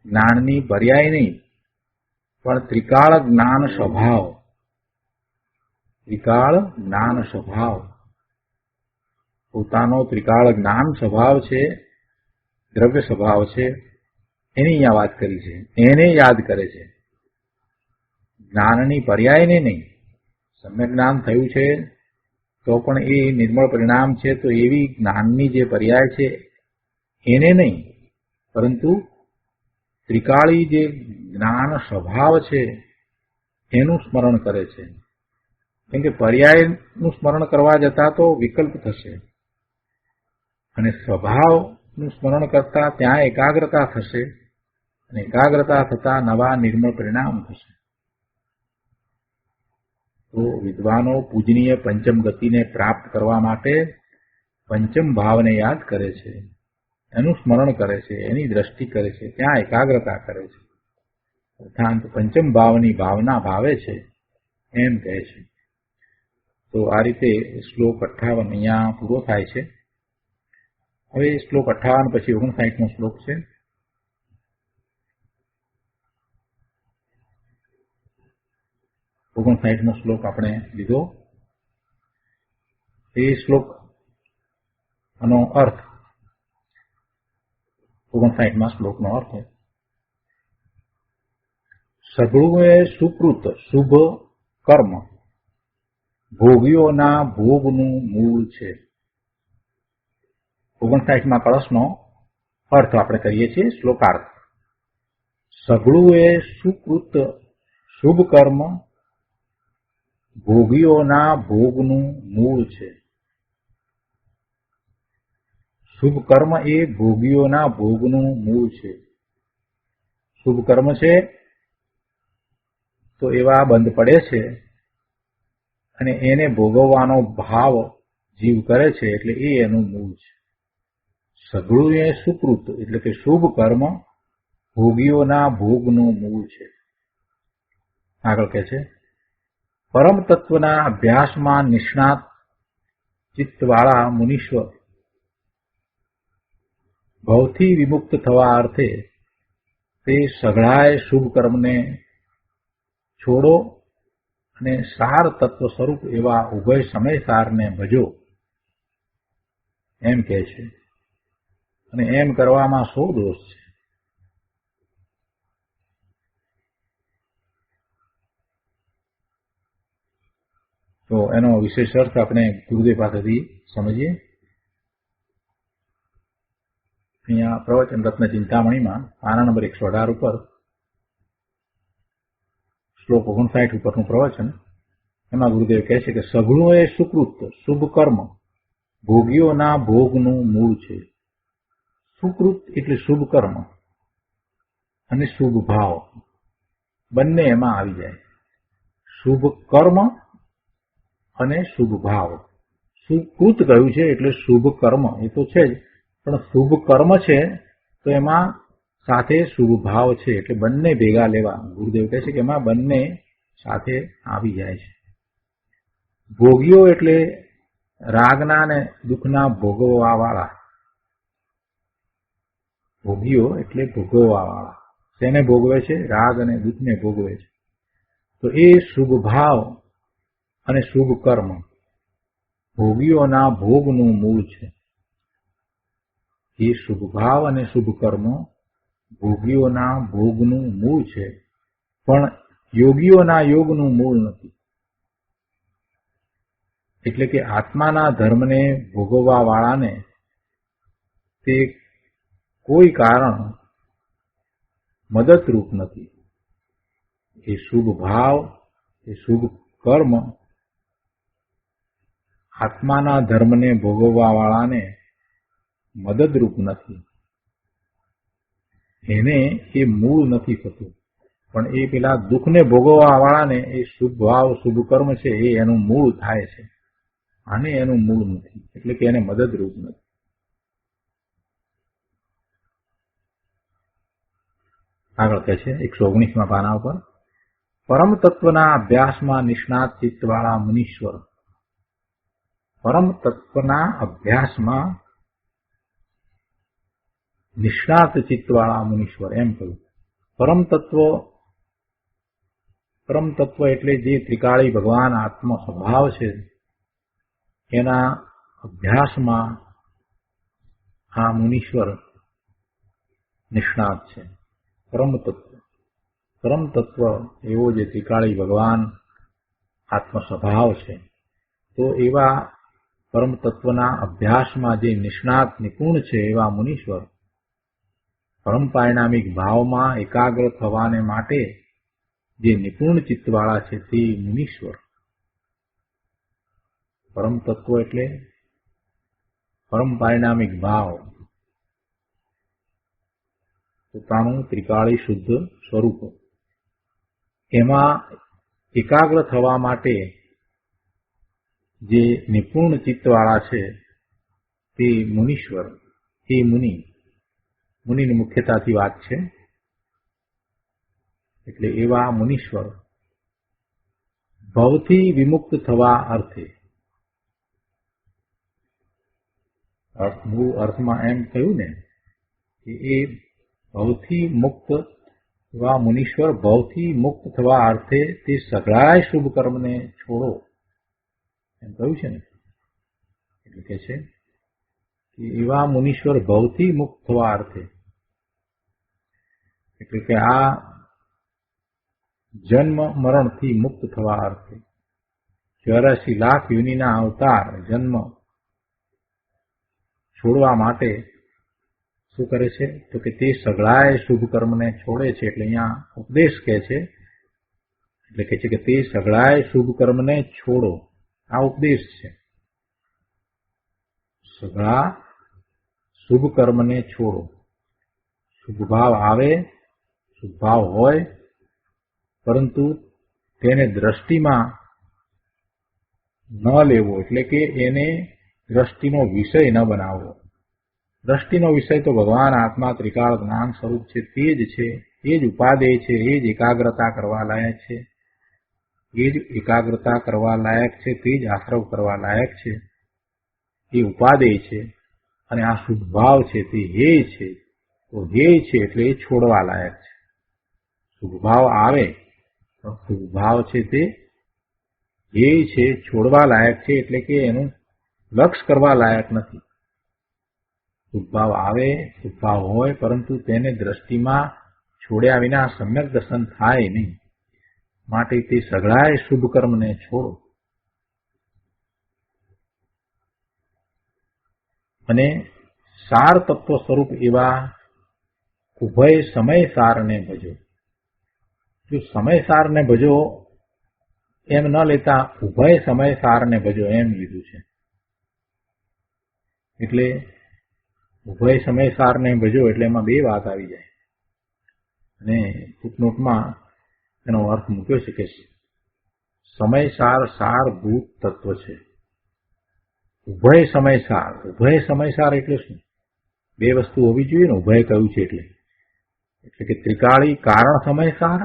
જ્ઞાનની પર્યાય નહીં, પણ ત્રિકાળ જ્ઞાન સ્વભાવ. ત્રિકાળ જ્ઞાન સ્વભાવ, પોતાનો ત્રિકાળ જ્ઞાન સ્વભાવ છે, દ્રવ્ય સ્વભાવ છે, એની અહીંયા વાત કરી છે. એને યાદ કરે છે, જ્ઞાનની પર્યાયને નહીં. સમ્યક જ્ઞાન થયું છે તો પણ એ નિર્મળ પરિણામ છે, તો એવી જ્ઞાનની જે પર્યાય છે એને નહીં, પરંતુ ત્રિકાળી જે જ્ઞાન સ્વભાવ છે એનું સ્મરણ કરે છે. કેમ કે પર્યાયનું સ્મરણ કરવા જતા તો વિકલ્પ થશે, અને સ્વભાવનું સ્મરણ કરતા ત્યાં એકાગ્રતા થશે, અને એકાગ્રતા થતા નવા નિર્મળ પરિણામ થશે. તો વિદ્વાનો પૂજનીય પંચમ ગતિને પ્રાપ્ત કરવા માટે પંચમ ભાવને યાદ કરે છે, એનું સ્મરણ કરે છે, એની દ્રષ્ટિ કરે છે, ત્યાં એકાગ્રતા કરે છે, અર્થાત પંચમ ભાવની ભાવના ભાવે છે એમ કહે છે. તો આ રીતે શ્લોક 58 અહીંયા પૂરો થાય છે. હવે શ્લોક 58 પછી 59મો શ્લોક છે. ઓગણસાઠમો શ્લોક આપણે લીધો. એ શ્લોક નો અર્થ 59મા શ્લોકનો અર્થ સગળું એ સુકૃત શુભ કર્મ ભોગીઓના ભોગનું મૂળ છે. 59મા કળશનો અર્થ આપણે કરીએ છીએ શ્લોકાર્થ. સગળું એ સુકૃત શુભ કર્મ ભોગીઓના ભોગનું મૂળ છે. શુભ કર્મ એ ભોગીઓના ભોગનું મૂળ છે. શુભ કર્મ છે તો એવા બંધ પડે છે, અને એને ભોગવવાનો ભાવ જીવ કરે છે, એટલે એ એનું મૂળ છે. સગળું એ સુકૃત એટલે કે શુભ કર્મ ભોગીઓના ભોગનું મૂળ છે. આગળ કહે છે, પરમ તત્વના અભ્યાસમાં નિષ્ણાત ચિત્તવાળા મુનીશ્વર ભવથી વિમુક્ત થવા અર્થે તે સઘળાય શુભ કર્મને છોડો અને સાર તત્વ સ્વરૂપ એવા ઉભય સમય સારને ભજો એમ કહે છે. અને એમ કરવામાં શો દોષ છે? તો એનો વિશેષ અર્થ આપણે ગુરુદેવ પાસેથી સમજીએ. અહીંયા પ્રવચન રત્ન ચિંતામણીમાં પાના નંબર 118 ઉપર શ્લોક 59 ઉપરનું પ્રવચન, એમાં ગુરુદેવ કહે છે કે સઘળું એ સુકૃત શુભ કર્મ ભોગીઓના ભોગનું મૂળ છે. સુકૃત એટલે શુભ કર્મ અને શુભ ભાવ બંને એમાં આવી જાય. શુભ કર્મ અને શુભ ભાવ. સુકૃત કહ્યું છે એટલે શુભ કર્મ એ તો છે જ, પણ શુભ કર્મ છે તો એમાં સાથે શુભ ભાવ છે, એટલે બંને ભેગા લેવા. ગુરુદેવ કહે છે કે એમાં બંને સાથે આવી જાય છે. ભોગીઓ એટલે રાગના અને દુઃખના ભોગવવા વાળા. ભોગીઓ એટલે ભોગવવા વાળા. તેને ભોગવે છે? રાગ અને દુઃખને ભોગવે છે. તો એ શુભ ભાવ અને શુભ કર્મ ભોગીઓના ભોગનું મૂળ છે. એ શુભ ભાવ અને શુભ કર્મ ભોગીઓના ભોગનું મૂળ છે, પણ યોગીઓના યોગનું મૂળ નથી. એટલે કે આત્માના ધર્મને ભોગવવા વાળાને તે કોઈ કારણ મદદરૂપ નથી. એ શુભ ભાવ એ શુભ કર્મ આત્માના ધર્મને ભોગવવા વાળાને મદદરૂપ નથી. એને એ મૂળ નથી થતું, પણ એ પેલા દુઃખને ભોગવવા વાળાને એ શુભ ભાવ શુભ કર્મ છે એ એનું મૂળ થાય છે. આને એનું મૂળ નથી, એટલે કે એને મદદરૂપ નથી. આગળ કહે છે 119મા પાના ઉપર, પરમ તત્વના અભ્યાસમાં નિષ્ણાત ચિત્તવાળા મુનીશ્વર, પરમ તત્વના અભ્યાસમાં નિષ્ણાત ચિત્તવાળા મુનીશ્વર એમ કહ્યું. પરમ તત્વ એટલે જે ત્રિકાળી ભગવાન આત્મ સ્વભાવ છે એના અભ્યાસમાં આ મુનીશ્વર નિષ્ણાત છે. પરમ તત્વ એવો જે ત્રિકાળી ભગવાન આત્મ સ્વભાવ છે, તો એવા પરમ તત્વના અભ્યાસમાં જે નિષ્ણાત નિપુણ છે એવા મુનીશ્વર પરમ પારિણામિક ભાવમાં એકાગ્ર થવાને માટે જે નિપુણ ચિત્તવાળા છે તે મુનીશ્વર. પરમ તત્વ એટલે પરમ પારિણામિક ભાવ, પોતાનું ત્રિકાળી શુદ્ધ સ્વરૂપ, એમાં એકાગ્ર થવા માટે જે નિપુણ ચિત્તવાળા છે તે મુનીશ્વર, એ મુનિની મુખ્યતાથી વાત છે. એટલે એવા મુનીશ્વર ભવથી વિમુક્ત થવા અર્થે, મૂળ અર્થમાં એમ કહ્યું ને કે એ ભવથી મુક્ત એવા મુનીશ્વર ભવથી મુક્ત થવા અર્થે તે સઘળાય શુભ કર્મને છોડો એમ કહ્યું છે ને. એટલે કે છે કે એવા મુનીશ્વર ભવથી મુક્ત થવા અર્થે, એટલે કે આ જન્મ મરણથી મુક્ત થવા અર્થે 84 લાખ યોનિના અવતાર જન્મ છોડવા માટે શું કરે છે? તો કે તે સઘળાય શુભ કર્મને છોડે છે. એટલે અહીંયા ઉપદેશ કહે છે, એટલે કે છે કે તે સઘળાય શુભ કર્મને છોડો. આ ઉપદેશ છે. સઘળા શુભ કર્મને છોડો. શુભ ભાવ આવે, શુભ ભાવ હોય, પરંતુ તેને દ્રષ્ટિમાં ન લેવો, એટલે કે એને દ્રષ્ટિનો વિષય ન બનાવવો. દ્રષ્ટિનો વિષય તો ભગવાન આત્મા ત્રિકાળ જ્ઞાન સ્વરૂપ છે, તે જ છે, એ જ ઉપાદેય છે, એ જ એકાગ્રતા કરવા લાયક છે, એ જ એકાગ્રતા કરવા લાયક છે, તે જ આશ્રવ કરવા લાયક છે, એ ઉપાદેય છે. અને આ શુદ્ધ ભાવ છે તે હેય છે, તો હેય છે એટલે એ છોડવા લાયક છે. શુભ ભાવ આવે તો શુભ ભાવ છે તે હેય છે, છોડવા લાયક છે, એટલે કે એનું લક્ષ કરવા લાયક નથી. શુભ ભાવ આવે, શુભ ભાવ હોય, પરંતુ તેને દ્રષ્ટિમાં છોડ્યા વિના સમ્યક દર્શન થાય નહીં. માટે તે સઘળાય શુભ કર્મને છોડો. અને સાર તત્વ સ્વરૂપ એવા ઉભય સમય સારને ભજો. જો સમય સારને ભજો એમ ન લેતા ઉભય સમય સારને ભજો એમ લીધું છે. એટલે ઉભય સમય સારને ભજો એટલે એમાં બે વાત આવી જાય. અને ફૂટનોટમાં એનો અર્થ મૂક્યો છે કે સમય સારભૂત તત્વ છે. ઉભય સમય સાર એટલે શું? બે વસ્તુ હોવી જોઈએ ને. ઉભય કહ્યું છે એટલે કે ત્રિકાળી કારણ સમય સાર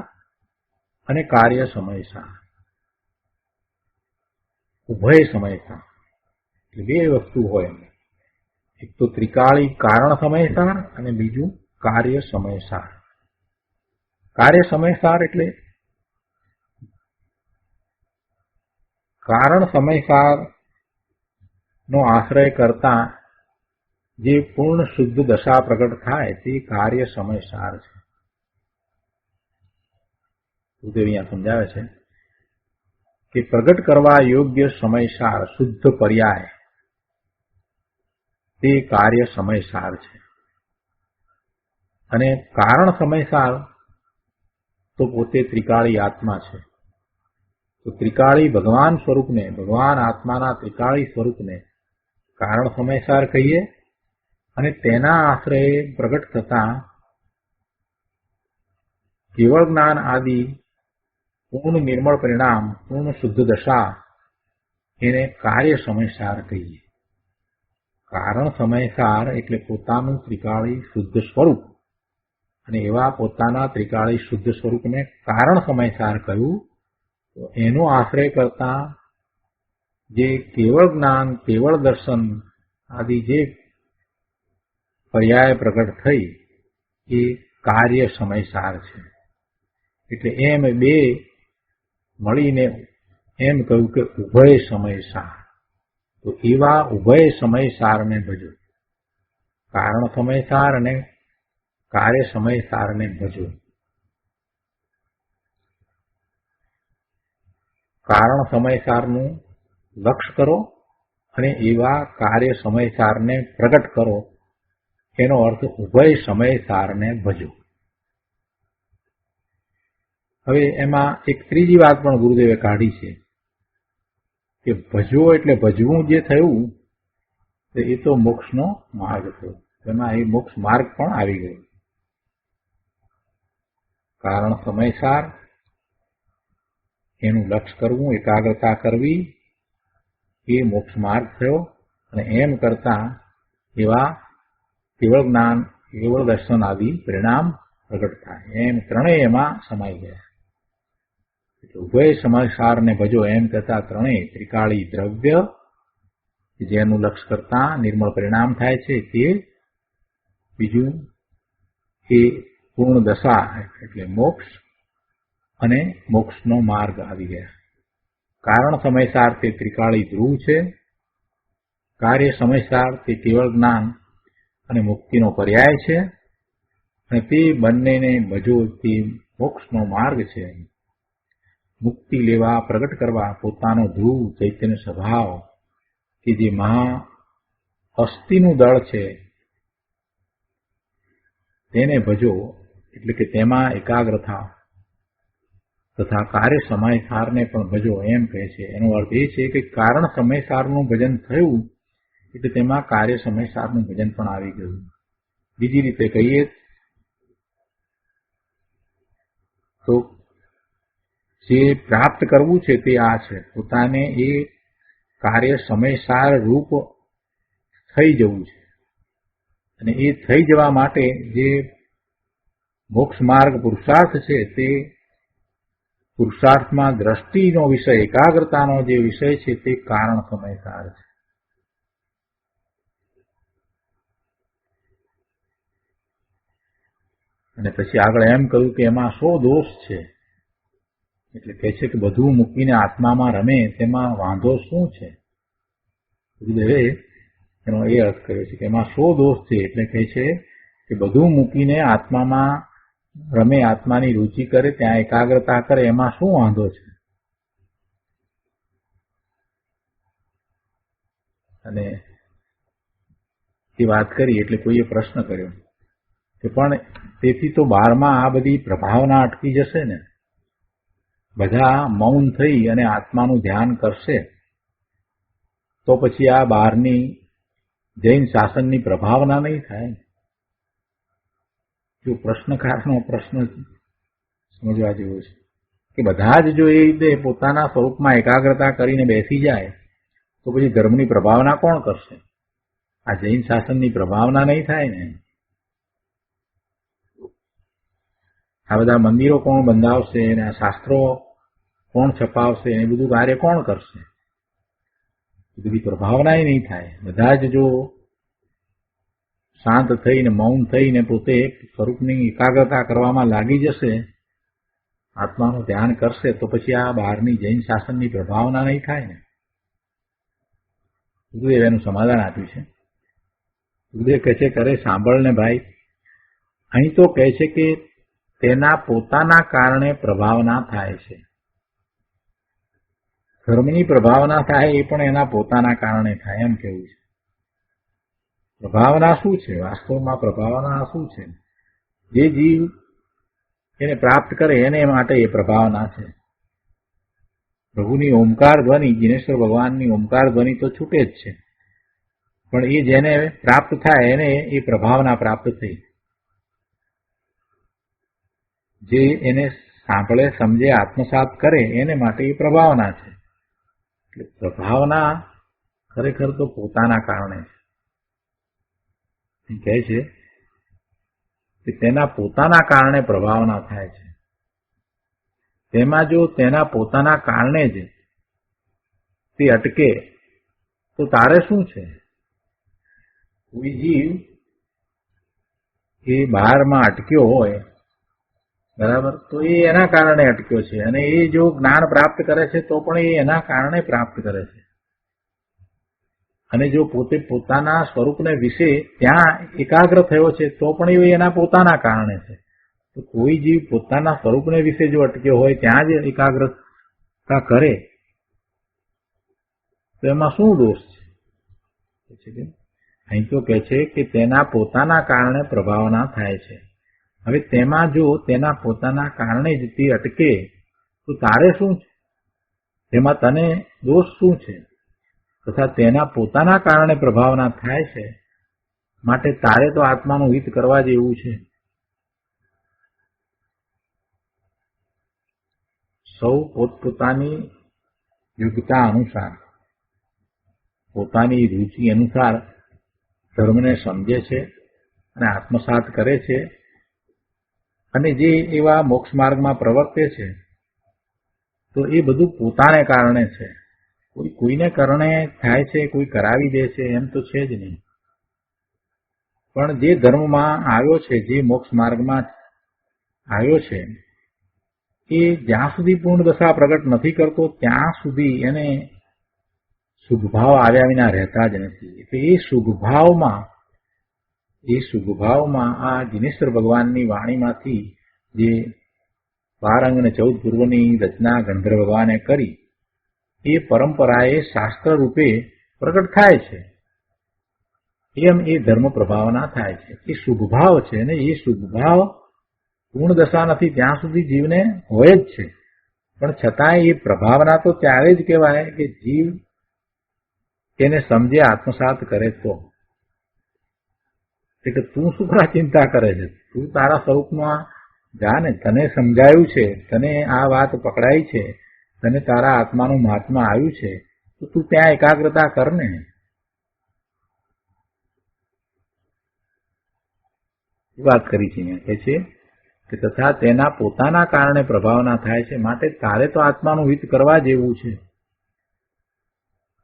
અને કાર્ય સમય સાર. ઉભય સમય સાર એટલે બે વસ્તુ હોય. એક તો ત્રિકાળી કારણ સમય સાર અને બીજું કાર્ય સમય સાર. કાર્ય સમય સાર એટલે કારણ સમય સાર નો આશ્રય કરતા જે પૂર્ણ શુદ્ધ દશા પ્રગટ થાય તે કાર્ય સમય સાર છે. ગુરુદેવ અહીંયા સમજાવે છે કે પ્રગટ કરવા યોગ્ય સમય સાર શુદ્ધ પર્યાય તે કાર્ય સમય સાર છે. અને કારણ સમય સાર તો પોતે ત્રિકાળી આત્મા છે. તો ત્રિકાળી ભગવાન સ્વરૂપને, ભગવાન આત્માના ત્રિકાળી સ્વરૂપને કારણ સમયસાર કહીએ. અને તેના આશ્રયે પ્રગટ થતા કેવળ જ્ઞાન આદિ પૂર્ણ નિર્મળ પરિણામ, પૂર્ણ શુદ્ધ દશા એને કાર્ય સમયસાર કહીએ. કારણ સમયસાર એટલે પોતાનું ત્રિકાળી શુદ્ધ સ્વરૂપ અને એવા પોતાના ત્રિકાળી શુદ્ધ સ્વરૂપને કારણ સમયસાર કહ્યું, તો એનો આશ્રય કરતા જે કેવળ જ્ઞાન, કેવળ દર્શન આદિ જે પર્યાય પ્રગટ થઈ એ કાર્ય સમયસાર છે. એટલે એમ બે મળીને એમ કહ્યું કે ઉભય સમયસાર. તો એવા ઉભય સમયસારને ભજો, કારણ સમયસાર અને કાર્ય સમયસારને ભજો. કારણ સમયસારનું લક્ષ કરો અને એવા કાર્ય સમયસારને પ્રગટ કરો, એનો અર્થ ઉભય સમયસારને ભજો. હવે એમાં એક ત્રીજી વાત પણ ગુરુદેવે કાઢી છે કે ભજો એટલે ભજવું જે થયું એ તો મોક્ષનો માર્ગ થયો. એમાં એ મોક્ષ માર્ગ પણ આવી ગયો. કારણ સમયસાર એનું લક્ષ્ય કરવું, એકાગ્રતા કરવી, એ મોક્ષ માર્ગ થયો. અને એમ કરતા એવા કેવળ જ્ઞાન, કેવળ દર્શન આદિ પરિણામ પ્રગટ થાય. એમ ત્રણેય એમાં સમાઈ ગયા. એટલે ઉભય સમયસારને ભજો એમ કરતા ત્રણેય ત્રિકાળી દ્રવ્ય જેનું લક્ષ્ય કરતા નિર્મળ પરિણામ થાય છે તે, બીજું એ પૂર્ણ દશા એટલે મોક્ષ અને મોક્ષનો માર્ગ આવી ગયા. કારણ સમયસાર તે ત્રિકાળી ધ્રુવ છે, કાર્ય સમયસાર તે કેવળ જ્ઞાન અને મુક્તિનો પર્યાય છે, અને તે બંનેને ભજો તે મોક્ષનો માર્ગ છે. મુક્તિ લેવા, પ્રગટ કરવા પોતાનો ધ્રુવ ચૈતન્ય સ્વભાવ કે જે મહા અસ્થિનું દળ છે તેને ભજો, એટલે કે તેમાં એકાગ્ર થાવ, તથા કાર્ય સમયસારને પણ ભજો એમ કહે છે. એનો અર્થ એ છે કે કારણ સમયસારનું ભજન થયું એટલે તેમાં કાર્ય સમયસારનું ભજન પણ આવી ગયું. બીજી રીતે કહીએ તો જે પ્રાપ્ત કરવું છે તે આ છે, પોતાને એ કાર્ય સમયસાર રૂપ થઈ જવું છે. અને એ થઈ જવા માટે જે મોક્ષ માર્ગ પુરુષાર્થ છે તે પુરુષાર્થમાં દ્રષ્ટિનો વિષય, એકાગ્રતાનો જે વિષય છે તે કારણ સમયસાર છે. અને પછી આગળ એમ કહ્યું કે એમાં શો દોષ છે. એટલે કહે છે કે બધું મૂકીને આત્મામાં રમે તેમાં વાંધો શું છે. ગુરુદેવે એનો એ અર્થ કર્યો છે કે એમાં શો દોષ છે. એટલે કહે છે કે બધું મૂકીને આત્મામાં રમે, આત્માની રુચિ કરે, ત્યાં એકાગ્રતા કરે, એમાં શું વાંધો છે. અને એ વાત કરી એટલે કોઈએ પ્રશ્ન કર્યો કે પણ તેથી તો બહારમાં આ બધી પ્રભાવના અટકી જશે ને. બધા મૌન થઈ અને આત્માનું ધ્યાન કરશે તો પછી આ બહારની જૈન શાસનની પ્રભાવના નહીં થાય. જો પ્રશ્નકારનો પ્રશ્ન સમજવા જેવો છે કે બધા જ જો એ રીતે પોતાના સ્વરૂપમાં એકાગ્રતા કરીને બેસી જાય તો પછી ધર્મની પ્રભાવના કોણ કરશે? આ જૈન શાસનની પ્રભાવના નહીં થાય ને. આ બધા મંદિરો કોણ બંધાવશે અને આ શાસ્ત્રો કોણ છપાવશે એ બધું કાર્ય કોણ કરશે? એ બધી પ્રભાવના નહીં થાય. બધા જ જો શાંત થઈને, મૌન થઈને પોતે સ્વરૂપની એકાગ્રતા કરવામાં લાગી જશે, આત્માનું ધ્યાન કરશે, તો પછી આ બહારની જૈન શાસનની પ્રભાવના નહીં થાય ને. ગુરુદેવ એનું સમાધાન આપ્યું છે. ગુરુદેવ કહે છે કરે સાંભળને ભાઈ, અહીં તો કહે છે કે તેના પોતાના કારણે પ્રભાવના થાય છે. ધર્મની પ્રભાવના થાય એ પણ એના પોતાના કારણે થાય એમ કેવું છે. પ્રભાવના શું છે? વાસ્તવમાં પ્રભાવના શું છે? જે જીવ એને પ્રાપ્ત કરે એને માટે એ પ્રભાવના છે. પ્રભુની ઓમકાર ધ્વનિ, જીનેશ્વર ભગવાનની ઓમકાર ધ્વનિ તો છૂટે જ છે, પણ એ જેને પ્રાપ્ત થાય એને એ પ્રભાવના પ્રાપ્ત થઈ. જે એને સાંભળે, સમજે, આત્મસાત કરે એને માટે એ પ્રભાવના છે. એટલે પ્રભાવના ખરેખર તો પોતાના કારણે છે. કહે છે કે તેના પોતાના કારણે પ્રભાવના થાય છે. તેમાં જો તેના પોતાના કારણે જ તે અટકે તો તારે શું છે? કોઈ જીવ એ બહારમાં અટક્યો હોય, બરાબર, તો એ એના કારણે અટક્યો છે, અને એ જો જ્ઞાન પ્રાપ્ત કરે છે તો પણ એ એના કારણે પ્રાપ્ત કરે છે. અને જો પોતે પોતાના સ્વરૂપને વિશે ત્યાં એકાગ્ર થયો છે તો પણ એ એના પોતાના કારણે છે. તો કોઈ જીવ પોતાના સ્વરૂપને વિશે જો અટક્યો હોય ત્યાં જ એકાગ્રતા કરે તો એમાં શું દોષ છે? અહીં તો કહે છે કે તેના પોતાના કારણે પ્રભાવના થાય છે. હવે તેમાં જો તેના પોતાના કારણે જ તે અટકે તો તારે શું છે? તેમાં તને દોષ શું છે? તથા તેના પોતાના કારણે પ્રભાવના થાય છે, માટે તારે તો આત્માનું હિત કરવા જેવું છે. સૌ પોતપોતાની યોગ્યતા અનુસાર, પોતાની રુચિ અનુસાર ધર્મને સમજે છે અને આત્મસાત કરે છે, અને જે એવા મોક્ષ માર્ગમાં પ્રવર્તે છે તો એ બધું પોતાને કારણે છે. કોઈને કારણે થાય છે, કોઈ કરાવી દે છે એમ તો છે જ નહીં. પણ જે ધર્મમાં આવ્યો છે, જે મોક્ષ માર્ગમાં આવ્યો છે, એ જ્યાં સુધી પૂર્ણ દશા પ્રગટ નથી કરતો ત્યાં સુધી એને સુખભાવ આવ્યા વિના રહેતા જ નથી. એટલે એ સુખભાવમાં આ જિનેશ્વર ભગવાનની વાણીમાંથી જે 12 અંગ અને 14 પૂર્વની રચના ગંધર્વ ભગવાને કરી એ પરંપરાએ શાસ્ત્ર રૂપે પ્રગટ થાય છે. એમ એ ધર્મ પ્રભાવના થાય છે. એ શુભભાવ છે, ને એ શુભભાવ પૂર્ણ દશા નથી ત્યાં સુધી જીવને હોય જ છે. પણ છતાંય એ પ્રભાવના તો ત્યારે જ કહેવાય કે જીવ તેને સમજે, આત્મસાત કરે તો. એટલે તું શું કરવા ચિંતા કરે છે? તું તારા સ્વરૂપમાં જા ને. તને સમજાયું છે, તને આ વાત પકડાઈ છે, તને તારા આત્માનું મહાત્મા આવ્યું છે, તો તું ત્યાં એકાગ્રતા કર ને. વાત કરી છે અહીંયા, કહે છે કે તથા તેના પોતાના કારણે પ્રભાવના થાય છે, માટે તારે તો આત્માનું હિત કરવા જેવું છે.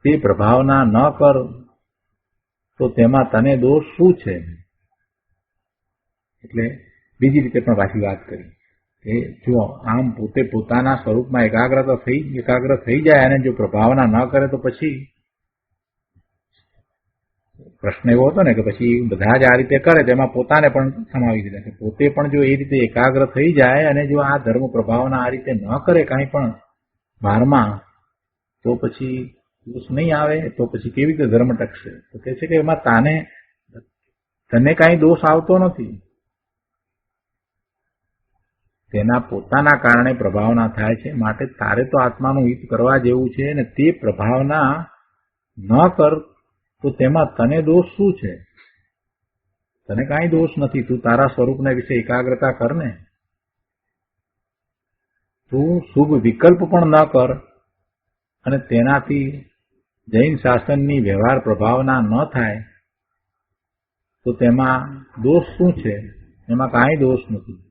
તે પ્રભાવના ન કર તો તેમાં તને દોષ શું છે? એટલે બીજી રીતે પણ પાછી વાત કરી કે જો આમ પોતે પોતાના સ્વરૂપમાં એકાગ્ર થઈ જાય અને જો પ્રભાવના ન કરે તો પછી પ્રશ્ન એવો હતો ને કે પછી બધા જ આ રીતે કરે તેમાં પોતાને પણ સમાવી દીધા કે પોતે પણ જો એ રીતે એકાગ્ર થઈ જાય અને જો આ ધર્મ પ્રભાવના આ રીતે ન કરે કાંઈ પણ બહારમાં, તો પછી દોષ નહીં આવે. તો પછી કેવી રીતે ધર્મ ટકશે? તો કહે છે કે એમાં તને કાંઈ દોષ આવતો નથી. તેના પોતાના કારણે પ્રભાવના થાય છે, માટે તારે તો આત્માનું હિત કરવા જેવું છે, અને તે પ્રભાવના ન કર તો તેમાં તને દોષ શું છે? તને કાંઈ દોષ નથી. તું તારા સ્વરૂપના વિશે એકાગ્રતા કર ને. તું શુભ વિકલ્પ પણ ન કર, અને તેનાથી જૈન શાસનની વ્યવહાર પ્રભાવના ન થાય તો તેમાં દોષ શું છે? એમાં કાંઈ દોષ નથી.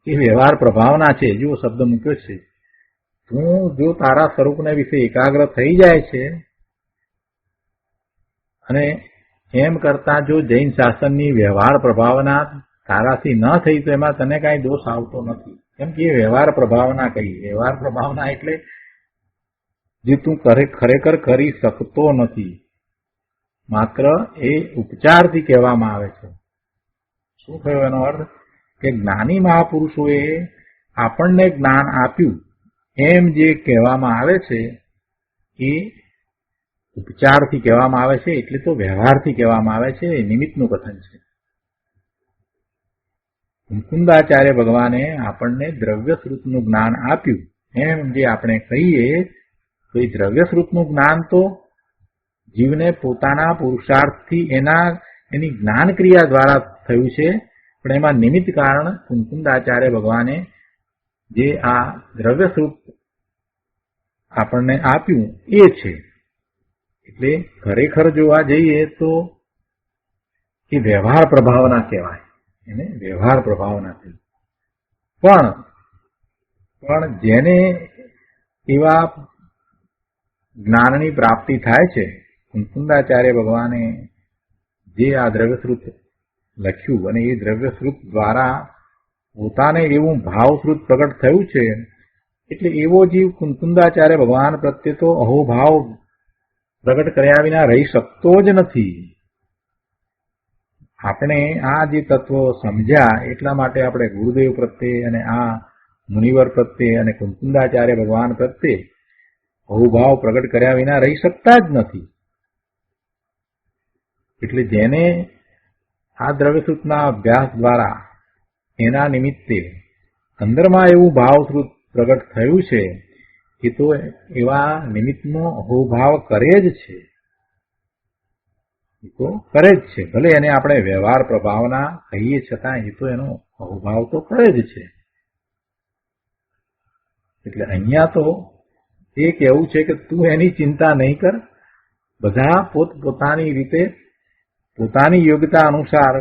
એ વ્યવહાર પ્રભાવના છે. જો શબ્દ મૂક્યો છે, તું જો તારા સ્વરૂપને વિશે એકાગ્ર થઈ જાય છે અને એમ કરતા જો જૈન શાસનની વ્યવહાર પ્રભાવના તારાથી ન થઈ તો એમાં તને કાંઈ દોષ આવતો નથી. કેમ કે એ વ્યવહાર પ્રભાવના કહી. વ્યવહાર પ્રભાવના એટલે જે તું ખરેખર કરી શકતો નથી, માત્ર એ ઉપચારથી કહેવામાં આવે છે. શું થયો એનો અર્થ? કે જ્ઞાની મહાપુરુષોએ આપણને જ્ઞાન આપ્યું એમ જે કહેવામાં આવે છે એ ઉપચારથી કહેવામાં આવે છે, એટલે તો વ્યવહારથી કહેવામાં આવે છે. એ નિમિત્તનું કથન છે. મુકુંદાચાર્ય ભગવાને આપણને દ્રવ્ય સ્વરૂપનું જ્ઞાન આપ્યું એમ જે આપણે કહીએ તો એ દ્રવ્ય સ્વરૂપનું જ્ઞાન તો જીવને પોતાના પુરુષાર્થથી એની જ્ઞાન ક્રિયા દ્વારા થયું છે. પણ એમાં નિમિત્ત કારણ મુકુંદાચાર્ય ભગવાને જે આ દ્રવ્ય સ્વરૂપ આપણને આપ્યું એ છે. એટલે ખરેખર જોવા જઈએ તો એ વ્યવહાર પ્રભાવના કહેવાય. એને વ્યવહાર પ્રભાવના થઈ. પણ જેને એવા જ્ઞાનની પ્રાપ્તિ થાય છે, કુંકુંદાચાર્ય ભગવાને જે આ દ્રવ્યશ્રુત લખ્યું અને એ દ્રવ્યશ્રુત દ્વારા પોતાને એવું ભાવશ્રુત પ્રગટ થયું છે, એટલે એવો જીવ કુંકુંદાચાર્ય ભગવાન પ્રત્યે તો અહોભાવ પ્રગટ કર્યા વિના રહી શકતો જ નથી. આપણે આ જે તત્વો સમજ્યા એટલા માટે આપણે ગુરુદેવ પ્રત્યે અને આ મુનિવર પ્રત્યે અને કુંકુંદાચાર્ય ભગવાન પ્રત્યે અહોભાવ પ્રગટ કર્યા વિના રહી શકતા જ નથી. એટલે જેને આ દ્રવ્યશ્રુતના અભ્યાસ દ્વારા એના નિમિત્તે અંદરમાં એવું ભાવશ્રુત પ્રગટ થયું છે, એ તો એવા નિમિત્તનો અહોભાવ કરે જ છે. એ તો કરે જ છે. ભલે એને આપણે વ્યવહાર પ્રભાવના કહીએ છતાં એ તો એનો અહોભાવ તો કરે જ છે. એટલે અહીંયા તો એ કહેવું છે કે તું એની ચિંતા નહીં કર. બધા પોતપોતાની રીતે પોતાની યોગ્યતા અનુસાર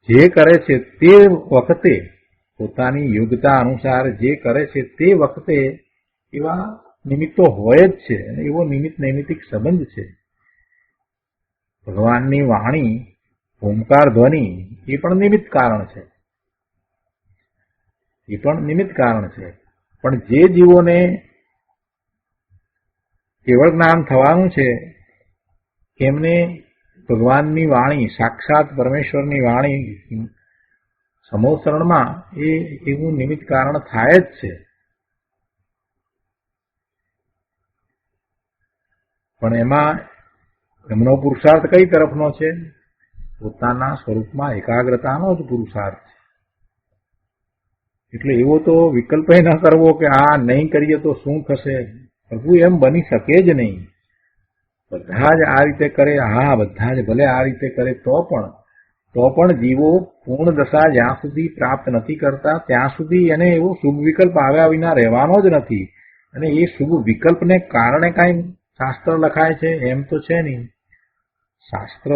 જે કરે છે તે વખતે, પોતાની યોગ્યતા અનુસાર જે કરે છે તે વખતે એવા નિમિત્તો હોય જ છે. અને એવો નિમિત્ત નૈમિતિક સંબંધ છે. ભગવાનની વાણી, ઓમકાર ધ્વનિ એ પણ નિમિત્ત કારણ છે. એ પણ નિમિત્ત કારણ છે. પણ જે જીવોને કેવળ જ્ઞાન થવાનું છે એમને ભગવાનની વાણી, સાક્ષાત પરમેશ્વરની વાણી સમોસરણમાં એ એવું નિમિત્ત કારણ થાય જ છે. પણ એમાં એમનો પુરુષાર્થ કઈ તરફનો છે? પોતાના સ્વરૂપમાં એકાગ્રતાનો જ પુરુષાર્થ છે. એટલે એવો તો વિકલ્પ ન કરવો કે આ નહીં કરીએ તો શું થશે. પ્રભુ એમ બની શકે જ નહીં. બધા જ આ રીતે કરે, હા બધા જ ભલે આ રીતે કરે તો પણ જીવો પૂર્ણ દશા જ્યાં સુધી પ્રાપ્ત નથી કરતા ત્યાં સુધી એને એવો શુભ વિકલ્પ આવ્યા વિના રહેવાનો જ નથી. અને એ શુભ વિકલ્પને કારણે કાંઈ શાસ્ત્ર લખાય છે એમ તો છે નહીં. શાસ્ત્ર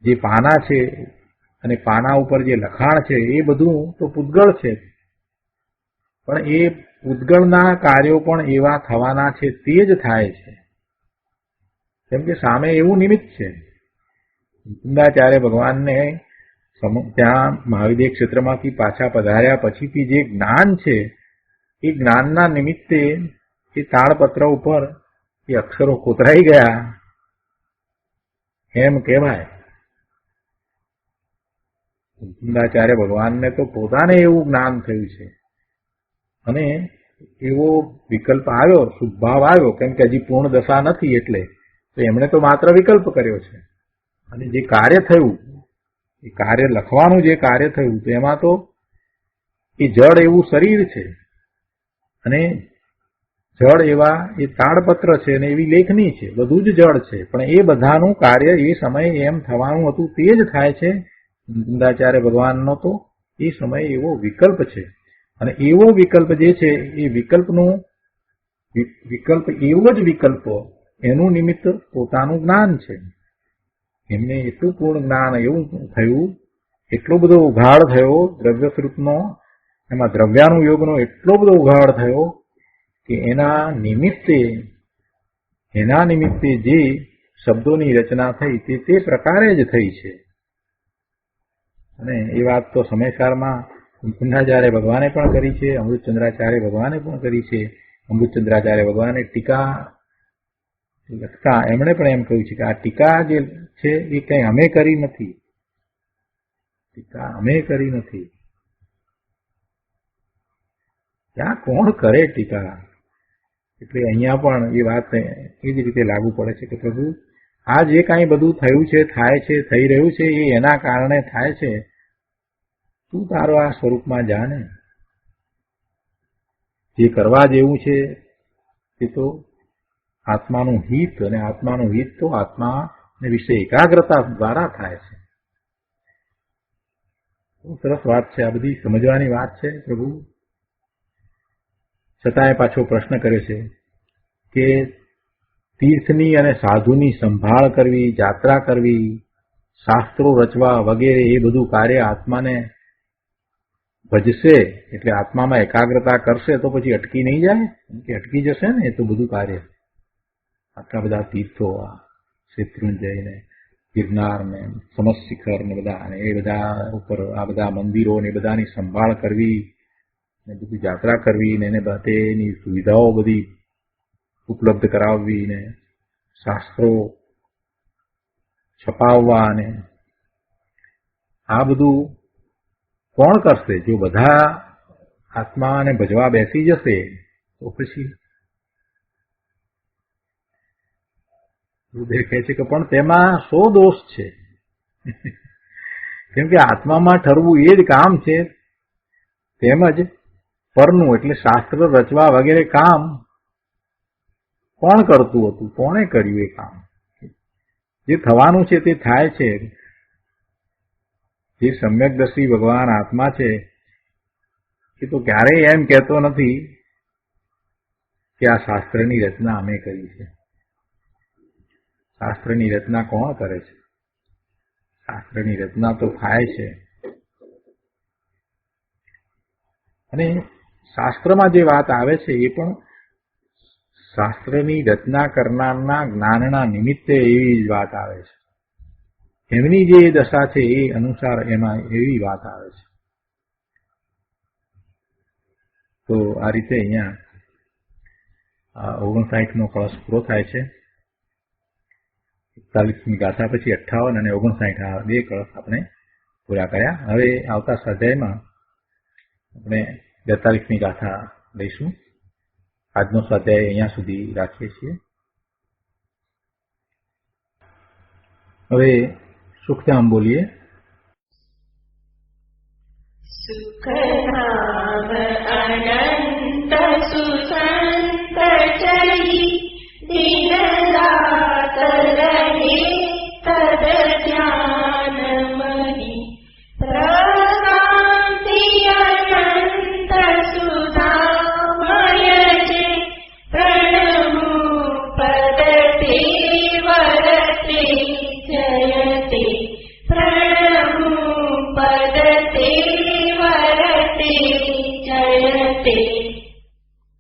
જે પાના છે અને પાના ઉપર જે લખાણ છે એ બધું તો પૂતગળ છે. પણ એ પૂતગળના કાર્યો પણ એવા થવાના છે તે જ થાય છે. કેમ કે સામે એવું નિમિત્ત છે. કુંકુંદાચાર્ય ભગવાનને ત્યાં મહાવિદ્ય ક્ષેત્રમાંથી પાછા પધાર્યા પછીથી જે જ્ઞાન છે એ જ્ઞાનના નિમિત્તે એ તાળપત્ર ઉપર એ અક્ષરો કોતરાઈ ગયા એમ કહેવાય. કુંકુંદાચાર્ય ભગવાનને તો પોતાને એવું જ્ઞાન થયું છે અને એવો વિકલ્પ આવ્યો, શુભભાવ આવ્યો. કેમ કે હજી પૂર્ણ દશા નથી એટલે તો એમણે તો માત્ર વિકલ્પ કર્યો છે. અને જે કાર્ય થયું, એ કાર્ય લખવાનું જે કાર્ય થયું તો એમાં તો એ જળ એવું શરીર છે અને જળ એવા એ તાડપત્ર છે અને એવી લેખની છે, બધું જ જળ છે. પણ એ બધાનું કાર્ય એ સમયે એમ થવાનું હતું તે જ થાય છે. કુંકુંદાચાર્ય ભગવાનનો તો એ સમયે એવો વિકલ્પ છે. અને એવો વિકલ્પ જે છે એ વિકલ્પનો વિકલ્પ એવો જ વિકલ્પ એનું નિમિત્ત પોતાનું જ્ઞાન છે. એમને એટલું પૂર્ણ જ્ઞાન એવું થયું, એટલો બધો ઉઘાડ થયો દ્રવ્યશ્રુતનો, એમાં દ્રવ્યાનુયોગનો એટલો બધો ઉઘાડ થયો કે એના નિમિત્તે જે શબ્દોની રચના થઈ તે પ્રકારે જ થઈ છે. અને એ વાત તો સમયકાળમાં કુંકુંદાચાર્ય ભગવાને પણ કરી છે, અમૃતચંદ્રાચાર્ય ભગવાને પણ કરી છે. અમૃતચંદ્રાચાર્ય ભગવાને ટીકા લખતા એમણે પણ એમ કહ્યું છે કે આ ટીકા જે છે એ કંઈ અમે કરી નથી. ટીકા અમે કરી નથી. ત્યાં કોણ કરે ટીકા? એટલે અહીંયા પણ એ વાત એ જ રીતે લાગુ પડે છે કે પ્રભુ આ જે કાંઈ બધું થયું છે, થાય છે, થઈ રહ્યું છે એ એના કારણે થાય છે. તું તારો આ સ્વરૂપમાં જાને. જે કરવા જેવું છે તે તો આત્માનું હિત, અને આત્માનું હિત તો આત્માને વિશે એકાગ્રતા દ્વારા થાય છે. બહુ સરસ વાત છે. આ બધી સમજવાની વાત છે પ્રભુ. છતાંય પાછો પ્રશ્ન કર્યો છે કે તીર્થની અને સાધુની સંભાળ કરવી, જાત્રા કરવી, શાસ્ત્રો રચવા વગેરે એ બધું કાર્ય આત્માને ભજશે એટલે આત્મામાં એકાગ્રતા કરશે તો પછી અટકી નહીં જાય કે અટકી જશે ને એ તો બધું કાર્ય. આટલા બધા તીર્થો, શેત્રુંજય ને ગિરનાર ને સમશિખર ને બધા અને એ બધા ઉપર આ બધા મંદિરો ને બધાની સંભાળ કરવી ને બધી જાત્રા કરવી ને એને તેની સુવિધાઓ બધી ઉપલબ્ધ કરાવવી ને શાસ્ત્રો છપાવવા ને આ બધું કોણ કરશે? જો બધા આત્માને ભજવા બેસી જશે તો પછી ગુરુદેવ કહે છે કે પણ તેમાં શો દોષ છે? કેમ કે આત્મામાં ઠરવું એ જ કામ છે. તેમજ પરનું એટલે શાસ્ત્ર રચવા વગેરે કામ કોણ કરતું હતું? કોણે કર્યું એ કામ? જે થવાનું છે તે થાય છે. જે સમ્યકદર્શી ભગવાન આત્મા છે એ તો ક્યારેય એમ કહેતો નથી કે આ શાસ્ત્રની રચના અમે કરી છે. શાસ્ત્રની રચના કોણ કરે છે? શાસ્ત્રની રચના તો થાય છે. અને શાસ્ત્રમાં જે વાત આવે છે એ પણ શાસ્ત્રની રચના કરનારના જ્ઞાનના નિમિત્તે એવી જ વાત આવે છે. એમની જે દશા છે એ અનુસાર એમાં એવી વાત આવે છે. તો આ રીતે અહીંયા 59નો કળશ પૂરો થાય છે. 41મી ગાથા પછી 58 અને 59 આ બે કળશ આપણે પૂરા કર્યા. હવે આવતા સ્વાધ્યાયમાં આપણે 42મી ગાથા લઈશું. આજનો સ્વાધ્યાય અહીંયા સુધી રાખીએ છીએ. હવે સુખધામ બોલીએ. સુખધામ